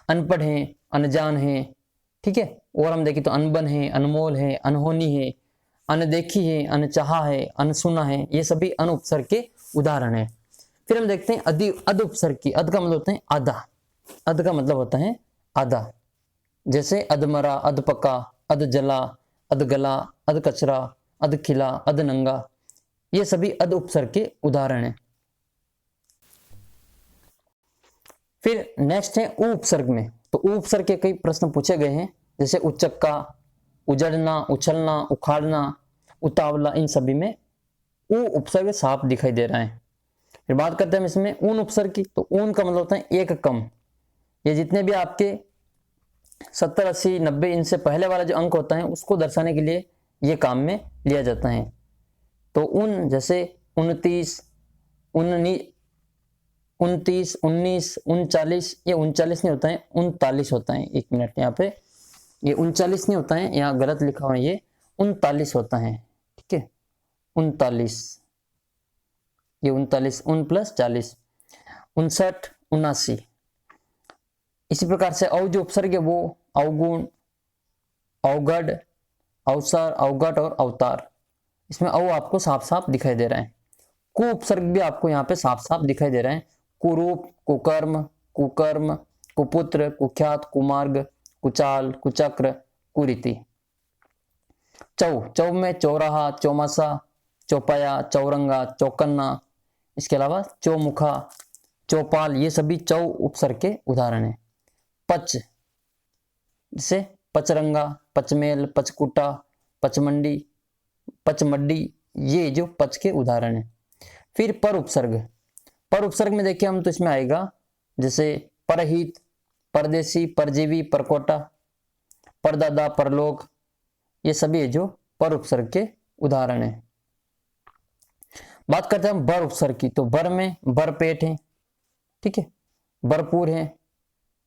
अनपढ़ है, अनजान है, ठीक है। और हम देखें तो अनबन है, अनमोल है, अनहोनी है, अनदेखी है, अनचाहा है, अनसुना है, ये सभी अन उपसर्ग के उदाहरण है। फिर हम देखते हैं अद उपसर्ग की। अद का मतलब होता है आधा, अद का मतलब होता है आधा, जैसे अधमरा, अधपका, अध जला, अध गला, अध कचरा, अध खिला, अध नंगा, ये सभी अद उपसर्ग के उदाहरण हैं। फिर नेक्स्ट है उ उपसर्ग में। तो उ उपसर्ग के कई प्रश्न पूछे गए हैं, जैसे उचक्का, उजड़ना, उछलना, उखाड़ना, उतावला, इन सभी में उ उपसर्ग साफ दिखाई दे रहा है। फिर बात करते हैं इसमें ऊन उपसर्ग की। तो ऊन का मतलब होता है एक कम। ये जितने भी आपके 70, 80, 90 इनसे पहले वाला जो अंक होता है उसको दर्शाने के लिए ये काम में लिया जाता है। तो उन जैसे 29, 19, 29, 19, 39, ये 39 नहीं होता है, 39 होता है। एक मिनट, यहाँ पे ये 39 नहीं होता है, यहाँ गलत लिखा हुआ है, ये 39 होता है, ठीक है। 39, ये 39, 1 + 40, 59, 79। इसी प्रकार से अव जो उपसर्ग है वो अवगुण, अवगढ़, अवसर, अवगट और अवतार, इसमें अव आपको साफ साफ दिखाई दे रहा है। कु उपसर्ग भी आपको यहाँ पे साफ साफ दिखाई दे रहा है। कुरूप, कुकर्म, कुकर्म, कुपुत्र, कुख्यात, कुमार्ग, कुचाल, कुचक्र, कुरीति। चौ में चौराहा, चौमासा, चौपाया, चौरंगा, चौकन्ना, इसके अलावा चौमुखा, चौपाल, ये सभी चौ उपसर्ग के उदाहरण हैं। पच, जैसे पचरंगा, पचमेल, पचकुटा, पचमंडी, पचमड्डी, ये जो पच के उदाहरण हैं। फिर पर उपसर्ग। पर उपसर्ग में देखिए हम तो इसमें आएगा जैसे परहित, परदेसी, परजीवी, परकोटा, परदादा, परलोक, ये सभी है जो पर उपसर्ग के उदाहरण हैं। बात करते हैं हम बर उपसर्ग की। तो बर में बरपेट है, ठीक है, भरपूर है,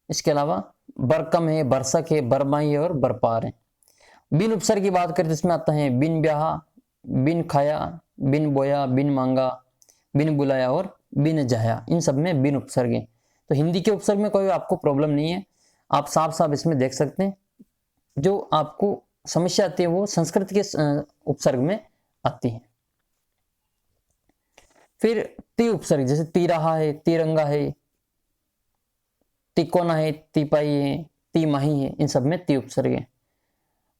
इसके अलावा बरकम है, बरसक है, बरमाही है और बरपार है। बिन उपसर्ग की बात करें तो इसमें आता है बिन ब्याहा, बिन खाया, बिन बोया, बिन मांगा, बिन बुलाया और बिन जहाया, इन सब में बिन उपसर्ग है। तो हिंदी के उपसर्ग में कोई आपको प्रॉब्लम नहीं है, आप साफ साफ इसमें देख सकते हैं। जो आपको समस्या आती है वो संस्कृत के उपसर्ग में आती है। फिर ती उपसर्ग, जैसे तिराहा है, तिरंगा है, तिकोना है, तिपाही है, तिमाही है, इन सब में ती उपसर्ग है।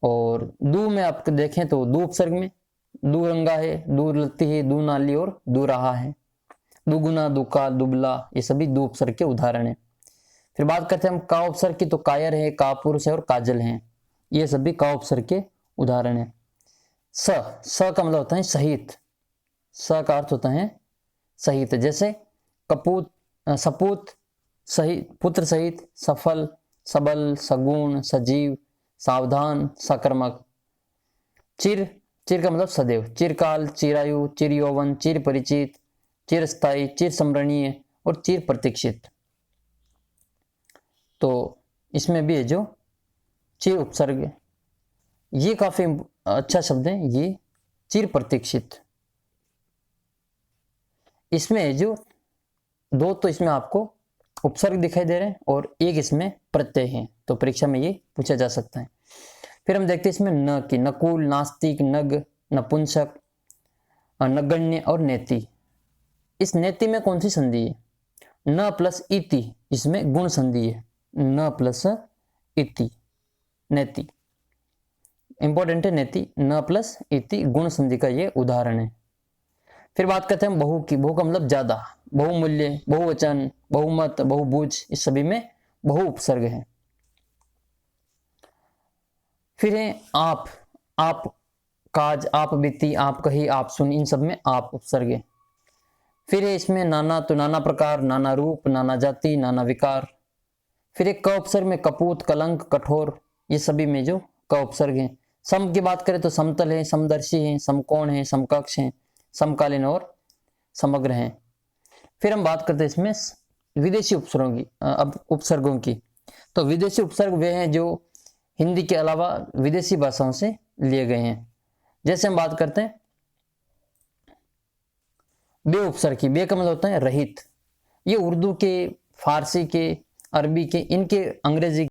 और दू में आप देखें तो दू उपसर्ग में दूरंगा है, दूरलती है, दू नाली और दूराहा है, दुगुना, दुका, दुबला, ये सभी दू उपसर्ग के उदाहरण हैं। फिर बात करते हैं हम का उपसर्ग की। तो कायर है, कापुरुष है और काजल है, ये सभी का उपसर्ग के उदाहरण हैं। स का मतलब होता है सहित, स का अर्थ होता है सहित, जैसे कपूत, सपूत, सहित, पुत्र सहित, सफल, सबल, सगुण, सजीव, सावधान, सक्रमक। चिर का मतलब सदैव, चिरकाल, चिरायु, चिर यौवन, चिर परिचित, चिरस्थायी, चिर स्मरणीय और चिर प्रतीक्षित। तो इसमें भी है जो चिर उपसर्ग, ये काफी अच्छा शब्द है, ये चिर प्रतीक्षित। इसमें जो दो तो इसमें आपको उपसर्ग दिखाई दे रहे हैं और एक इसमें प्रत्यय है, तो परीक्षा में ये पूछा जा सकता है। फिर हम देखते हैं इसमें न की। नकुल, नास्तिक, नग, नपुंसक, नगण्य और नेति। इस नेति में कौन सी संधि है? न प्लस इति, इसमें गुण संधि है, न प्लस इति, नेति। इंपॉर्टेंट है नेति, न प्लस इति गुण संधि का ये उदाहरण है। फिर बात करते हैं बहु की। बहु का मतलब ज्यादा, बहुमूल्य, बहुवचन, बहुमत, बहुभुज, इस सभी में बहु उपसर्ग है। फिर है आप, काज, आप बीती, आप कही, आप सुनी, इन सब में आप उपसर्ग है। फिर है इसमें नाना। तो नाना प्रकार, नाना रूप, नाना जाति, नाना विकार। फिर एक क उपसर्ग में कपूत, कलंक, कठोर, ये सभी में जो क उपसर्ग है। सम की बात करें तो समतल है, समदर्शी है, समकोण है, समकक्ष है, समकालीन और समग्र है। फिर हम बात करते हैं इसमें विदेशी उपसर्गों की। अब उपसर्गों की, तो विदेशी उपसर्ग वे हैं जो हिंदी के अलावा विदेशी भाषाओं से लिए गए हैं। जैसे हम बात करते हैं बे उपसर्ग की, बे का मतलब होता है रहित। ये उर्दू के, फारसी के, अरबी के, इनके, अंग्रेजी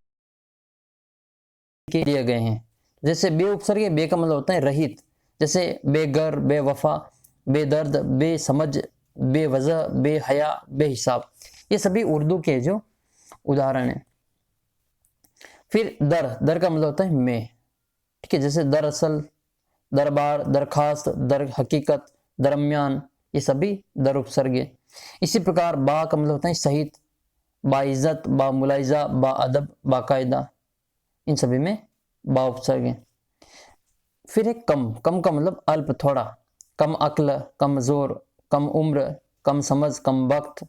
के दिए गए हैं। जैसे बे उपसर्ग है, बे का मतलब होता है रहित। जैसे बेघर, बेवफा, बेदर्द, बेसमझ, बेवजह, बेहया, बेहिसाब, ये सभी उर्दू के जो उदाहरण हैं। फिर दर, दर का मतलब होता है में, ठीक है। जैसे दरअसल, दरबार, दरखास्त, दर हकीकत, दरमियान, ये सभी दर उपसर्ग है। इसी प्रकार बा का मतलब होता है सहित, बाइज्जत, बामुलाइजा, बाअदब, बाकायदा, इन सभी में बा उपसर्ग है। फिर है कम, कम का मतलब अल्प, थोड़ा, कम अक्ल, कमजोर, कम उम्र, कम समझ, कम वक्त,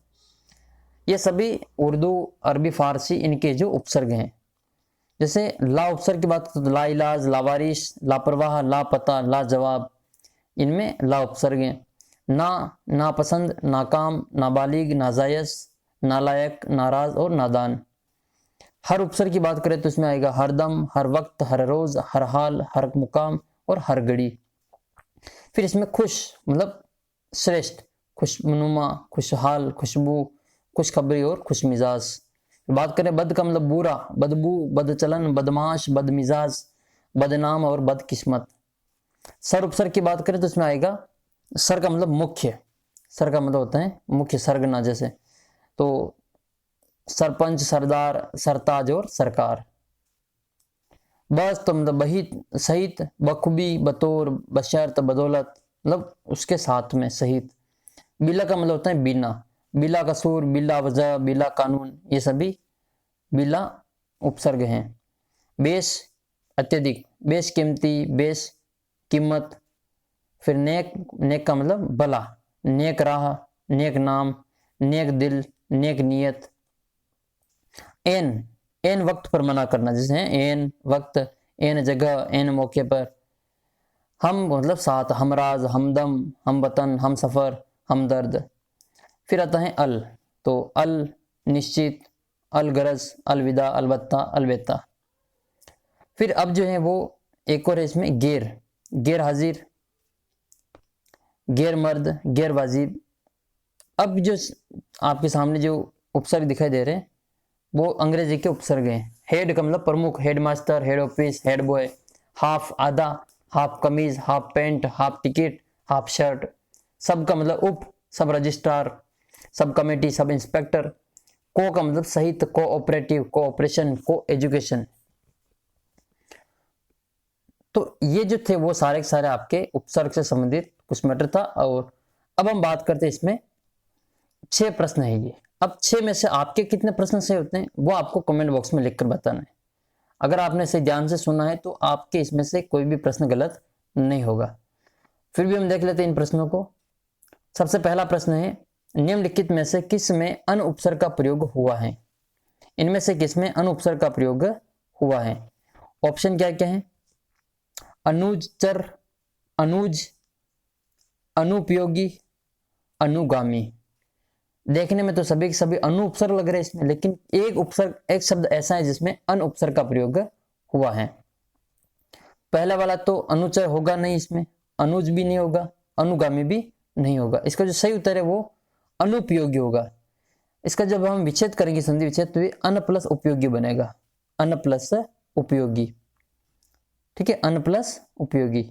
ये सभी उर्दू, अरबी, फारसी, इनके जो उपसर्ग हैं। जैसे ला उपसर्ग की बात करें तो लाइलाज, लावारिश, लापरवाह, लापता, लाजवाब, इनमें ला उपसर्ग हैं। ना, नापसंद, नाकाम, नाबालिग, नाजायज, नालायक, नाराज और नादान। हर उपसर्ग की बात करें तो इसमें आएगा हरदम, हर वक्त, हर रोज, हर हाल, हर मुकाम और हर घड़ी। फिर इसमें खुश मतलब श्रेष्ठ, खुशनुमा, खुशहाल, खुशबू, खुशखबरी और खुशमिजाज। बात करें बद का मतलब बुरा, बदबू, बदचलन, बदमाश, बदमिजाज, बदनाम और बदकिस्मत। सर उपसर्ग की बात करें तो इसमें आएगा सर का मतलब मुख्य, सर का मतलब होता है मुख्य, सरगना, जैसे तो सरपंच, सरदार, सरताज और सरकार। बस तो मतलब बहित, सहित, बखूबी, बतौर, बशर्त, बदौलत, मतलब उसके साथ में, सहित। बिला का मतलब होता है बिना, बिला कसूर, बिला वजह, बिला कानून, ये सभी बिला उपसर्ग हैं। बेश, अत्यधिक, बेश कीमती, बेश कीमत। फिर नेक, नेक का मतलब भला, नेक राह, नेक नाम, नेक दिल, नेक नियत। एन, एन वक्त पर मना करना, जैसे एन वक्त, एन जगह, एन मौके पर। हम मतलब साथ, हमराज, हमदम, हम वतन, हम सफर, हमदर्द। फिर आता है अल, तो अल निश्चित, अल गरज, अलविदा, अलबत्ता, अलबत्ता। फिर अब जो है वो एक और है इसमें गैर, गैर हाजिर, गैर मर्द, गैर वाजिब। अब जो आपके सामने जो उपसर्ग दिखाई दे रहे हैं वो अंग्रेजी के उपसर्ग हैं। हेड का मतलब प्रमुख, head master, head office, head boy. Half आधा, हाफ कमीज, half pant, half ticket, half shirt. सब का मतलब उप, सब registrar, sub committee, sub inspector. को का मतलब सहित, कोऑपरेटिव, कोऑपरेशन, को एजुकेशन। तो ये जो थे वो सारे के सारे आपके उपसर्ग से संबंधित कुछ मैटर था। और अब हम बात करते हैं, इसमें 6 प्रश्न है ये। अब 6 में से आपके कितने प्रश्न सही होते हैं वो आपको कमेंट बॉक्स में लिखकर बताना है। अगर आपने इसे ध्यान से सुना है तो आपके इसमें से कोई भी प्रश्न गलत नहीं होगा। फिर भी हम देख लेते हैं इन प्रश्नों को। सबसे पहला प्रश्न है, निम्नलिखित में से किस में अन उपसर्ग का प्रयोग हुआ है? इनमें से किस में अन उपसर्ग का प्रयोग हुआ है? ऑप्शन क्या क्या है? अनुजचर, अनुज, अनुपयोगी, अनुगामी। देखने में तो सभी के सभी अनु उपसर्ग लग रहे हैं इसमें, लेकिन एक उपसर्ग, एक शब्द ऐसा है जिसमें अन उपसर्ग का प्रयोग हुआ है। पहला वाला तो अनुचर होगा नहीं इसमें, अनुज भी नहीं होगा, अनुगामी भी नहीं होगा। इसका जो सही उत्तर है वो अनुपयोगी होगा। इसका जब हम विच्छेद करेंगे, संधि विच्छेद, तो ये अन प्लस उपयोगी बनेगा, अन प्लस उपयोगी। ठीक है, अन प्लस उपयोगी।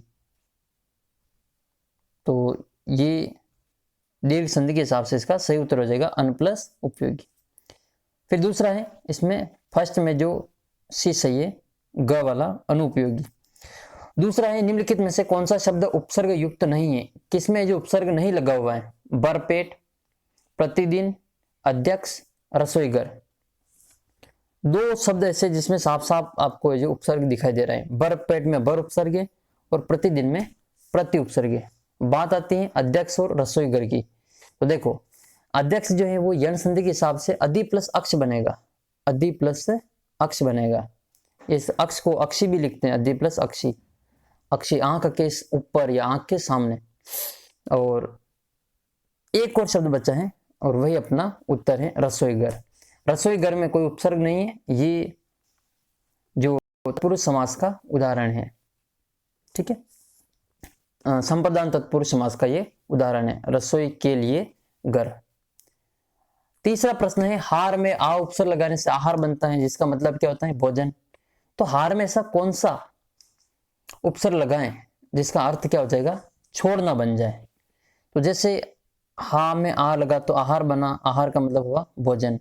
तो ये दीर्घ संधि के हिसाब से इसका सही उत्तर हो जाएगा अन प्लस उपयोगी। फिर दूसरा है, इसमें फर्स्ट में जो सी सही है, ग वाला, अनुपयोगी। दूसरा है, निम्नलिखित में से कौन सा शब्द उपसर्ग युक्त नहीं है? किसमें जो उपसर्ग नहीं लगा हुआ है? भरपेट, प्रतिदिन, अध्यक्ष, रसोईघर। दो शब्द ऐसे जिसमें साफ साफ आपको जो उपसर्ग दिखाई दे रहा है। भरपेट में बर उपसर्ग है और प्रतिदिन में प्रति उपसर्ग है। बात आती है अध्यक्ष और रसोईघर की। तो देखो, अध्यक्ष जो है वो यण संधि के हिसाब से अधि प्लस अक्ष बनेगा, अधि प्लस अक्ष बनेगा। इस अक्ष को अक्षी भी लिखते हैं, अधि प्लस अक्षी। अक्षी आंख के ऊपर या आंख के सामने। और एक और शब्द बचा है और वही अपना उत्तर है, रसोईघर। रसोईघर में कोई उपसर्ग नहीं है, ये जो तत्पुरुष समास का उदाहरण है। ठीक है, संप्रदान तत्पुरुष समास का ये उदाहरण है, रसोई के लिए घर। तीसरा प्रश्न है, हार में आ उपसर्ग लगाने से आहार बनता है, जिसका मतलब क्या होता है, भोजन। तो हार में ऐसा कौन सा उपसर्ग लगाएं जिसका अर्थ क्या हो जाएगा, छोड़ना बन जाए। तो जैसे हा में आ लगा तो आहार बना, आहार का मतलब हुआ भोजन।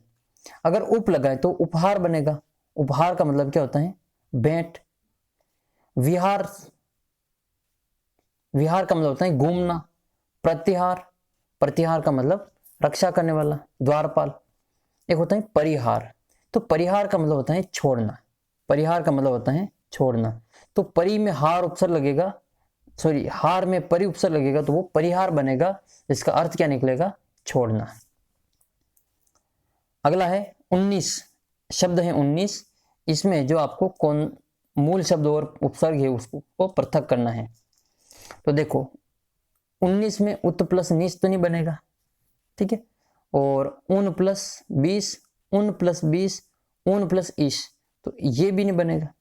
अगर उप लगाए तो उपहार बनेगा, उपहार का मतलब क्या होता है, भेंट। विहार, विहार का मतलब होता है घूमना। प्रतिहार, प्रतिहार का मतलब रक्षा करने वाला, द्वारपाल। एक होता है परिहार, तो परिहार का मतलब होता है छोड़ना, परिहार का मतलब होता है छोड़ना। तो परि में हार उपसर्ग लगेगा, सॉरी हार में परि उपसर्ग लगेगा तो वो परिहार बनेगा, जिसका अर्थ क्या निकलेगा, छोड़ना। अगला है 19, शब्द है 19। इसमें जो आपको कौन मूल शब्द और उपसर्ग है उसको पृथक करना है। तो देखो 19 में उत प्लस निस तो नहीं बनेगा, ठीक है, और उन प्लस 20, उन प्लस 20, उन प्लस इस, तो ये भी नहीं बनेगा,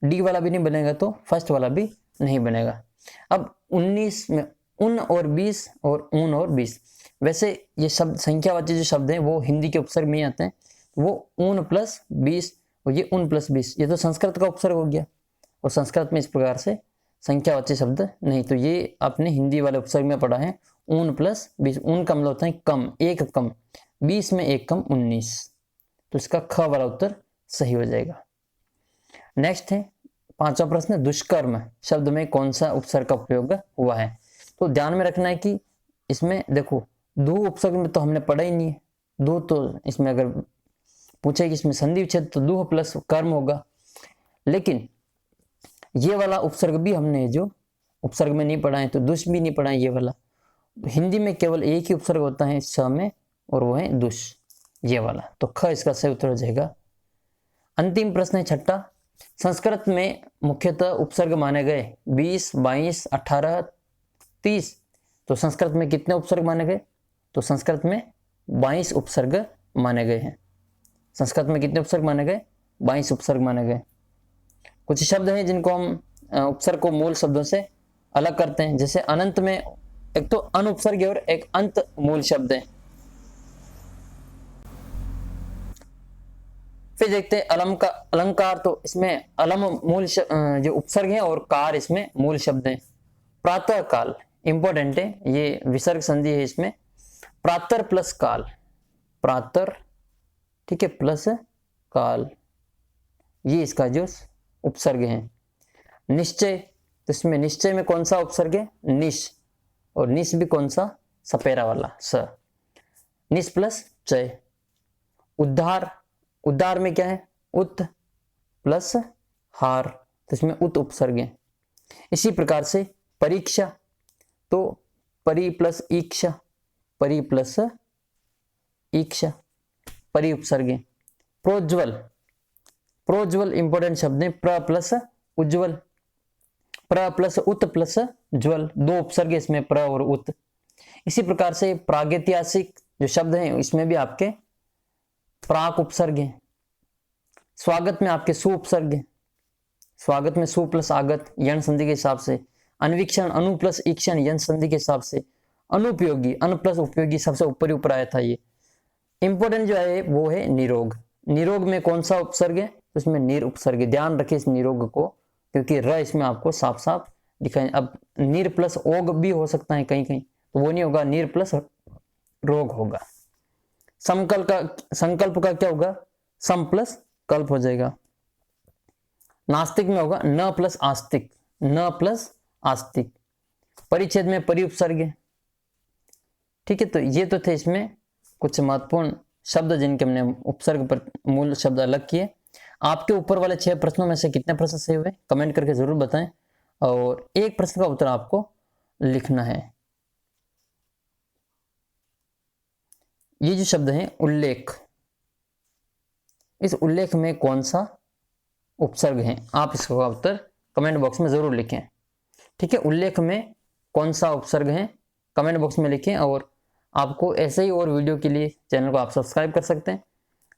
डी वाला भी नहीं बनेगा, तो फर्स्ट वाला भी नहीं बनेगा। अब 19 में उन और 20 और उन और 20, वैसे ये शब्द संख्यावाची जो शब्द हैं वो हिंदी के उपसर्ग में ही आते हैं, वो उन प्लस 20 और ये उन प्लस 20, ये तो संस्कृत का उपसर्ग हो गया, और संस्कृत में इस प्रकार से संख्यावाची शब्द नहीं। तो ये आपने हिंदी वाले उपसर्ग में पढ़ा है, ऊन प्लस 20, ऊन का मतलब होता है कम, एक कम, 20 में एक कम 19, तो इसका ख वाला उत्तर सही हो जाएगा। नेक्स्ट है 5वां प्रश्न, दुष्कर्म शब्द में कौन सा उपसर्ग का प्रयोग हुआ है। तो ध्यान में रखना है कि इसमें देखो दो उपसर्ग में तो हमने पढ़ा ही नहीं है, दो तो इसमें अगर पूछे कि इसमें संधि विच्छेद तो दुह प्लस कर्म होगा, लेकिन ये वाला उपसर्ग भी हमने जो उपसर्ग में नहीं पढ़ा है, तो दुष भी नहीं पढ़ा है ये वाला। हिंदी में केवल एक ही उपसर्ग होता है स में, और वो है दुष, ये वाला, तो ख इसका सही उत्तर हो जाएगा। अंतिम प्रश्न है 6, संस्कृत में मुख्यतः उपसर्ग माने गए 20, 22, 18, 30। तो संस्कृत में कितने उपसर्ग माने गए, तो संस्कृत में 22 उपसर्ग माने गए हैं। संस्कृत में कितने उपसर्ग माने गए, 22 उपसर्ग माने गए। कुछ शब्द हैं जिनको हम उपसर्ग को मूल शब्दों से अलग करते हैं, जैसे अनंत में एक तो अन उपसर्ग है और एक अंत मूल शब्द है। फिर देखते हैं अलम का अलंकार, तो इसमें अलम मूल जो उपसर्ग है और कार इसमें मूल शब्द है। प्रातः काल इंपॉर्टेंट है, ये विसर्ग संधि है इसमें, प्रातर प्लस काल, प्रातर, ठीक है, प्लस काल, ये इसका जो उपसर्ग है। निश्चय, तो इसमें निश्चय में कौन सा उपसर्ग है, निश, और निश भी कौन सा, सपेरा वाला स, निश प्लस चय। उद्धार, उद्धार में क्या है, उत प्लस हार, तो इसमें उत उपसर्ग है। इसी प्रकार से परीक्षा, तो परि प्लस ईक्षा, परि प्लस ईक्षा, परि उपसर्ग है। प्रोज्वल, प्रोज्वल इंपॉर्टेंट शब्द है, प्र प्लस उज्ज्वल, प्र प्लस उत प्लस ज्वल, दो उपसर्ग है इसमें, प्र और उत। इसी प्रकार से प्रागैतिहासिक जो शब्द हैं इसमें भी आपके प्राक उपसर्ग है। स्वागत में आपके सु उपसर्ग है, स्वागत में सु प्लस आगत यण संधि के हिसाब से। अन्वीक्षण अनु प्लस ईक्षण यण संधि के हिसाब से। अनुपयोगी अन प्लस उपयोगी सबसे ऊपर ही ऊपर आया था। ये इंपॉर्टेंट जो है वो है निरोग, निरोग में कौन सा उपसर्ग है, तो इसमें निर उपसर्ग है, ध्यान रखिए इस निरोग को, क्योंकि र इसमें आपको साफ साफ दिखाई। अब निर प्लस ओग भी हो सकता है कहीं कहीं, तो वो नहीं होगा, निर प्लस रोग होगा। संकल्प का, संकल्प का क्या होगा, सम प्लस कल्प हो जाएगा। नास्तिक में होगा न प्लस आस्तिक, न प्लस आस्तिक। परिच्छेद में परि उपसर्ग है, ठीक है। तो ये तो थे इसमें कुछ महत्वपूर्ण शब्द जिनके हमने उपसर्ग पर मूल शब्द अलग किए। आपके ऊपर वाले 6 प्रश्नों में से कितने प्रश्न सही हुए कमेंट करके जरूर बताएं, और एक प्रश्न का उत्तर आपको लिखना है। ये जो शब्द है उल्लेख, इस उल्लेख में कौन सा उपसर्ग है, आप इसका उत्तर कमेंट बॉक्स में जरूर लिखें, ठीक है। उल्लेख में कौन सा उपसर्ग है कमेंट बॉक्स में लिखें, और आपको ऐसे ही और वीडियो के लिए चैनल को आप सब्सक्राइब कर सकते हैं,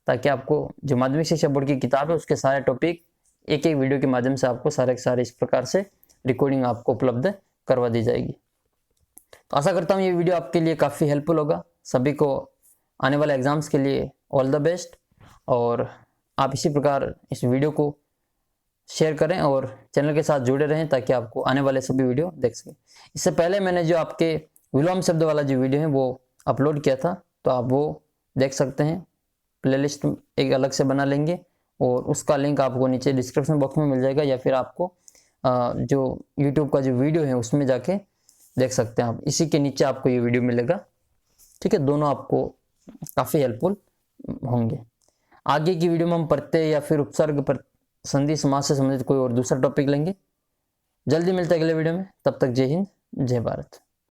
ताकि आपको जो माध्यमिक शिक्षा बोर्ड की किताब है उसके सारे टॉपिक एक एक वीडियो के माध्यम से आपको सारे के सारे इस प्रकार से रिकॉर्डिंग आपको उपलब्ध करवा दी जाएगी। तो आशा करता हूँ ये वीडियो आपके लिए काफ़ी हेल्पफुल होगा। सभी को आने वाले एग्जाम्स के लिए ऑल द बेस्ट, और आप इसी प्रकार इस वीडियो को शेयर करें और चैनल के साथ जुड़े रहें ताकि आपको आने वाले सभी वीडियो देख सकें। इससे पहले मैंने जो आपके विलोम शब्द वाला जो वीडियो है वो अपलोड किया था, तो आप वो देख सकते हैं। प्लेलिस्ट एक अलग से बना लेंगे और उसका लिंक आपको नीचे डिस्क्रिप्शन बॉक्स में मिल जाएगा, या फिर आपको जो YouTube का जो वीडियो है उसमें जाके देख सकते हैं आप। इसी के नीचे आपको ये वीडियो मिलेगा, ठीक है। दोनों आपको काफ़ी हेल्पफुल होंगे। आगे की वीडियो में हम प्रत्यय या फिर उपसर्ग पर संधि समास से संबंधित कोई और दूसरा टॉपिक लेंगे। जल्दी मिलते हैं अगले वीडियो में, तब तक जय हिंद जय भारत।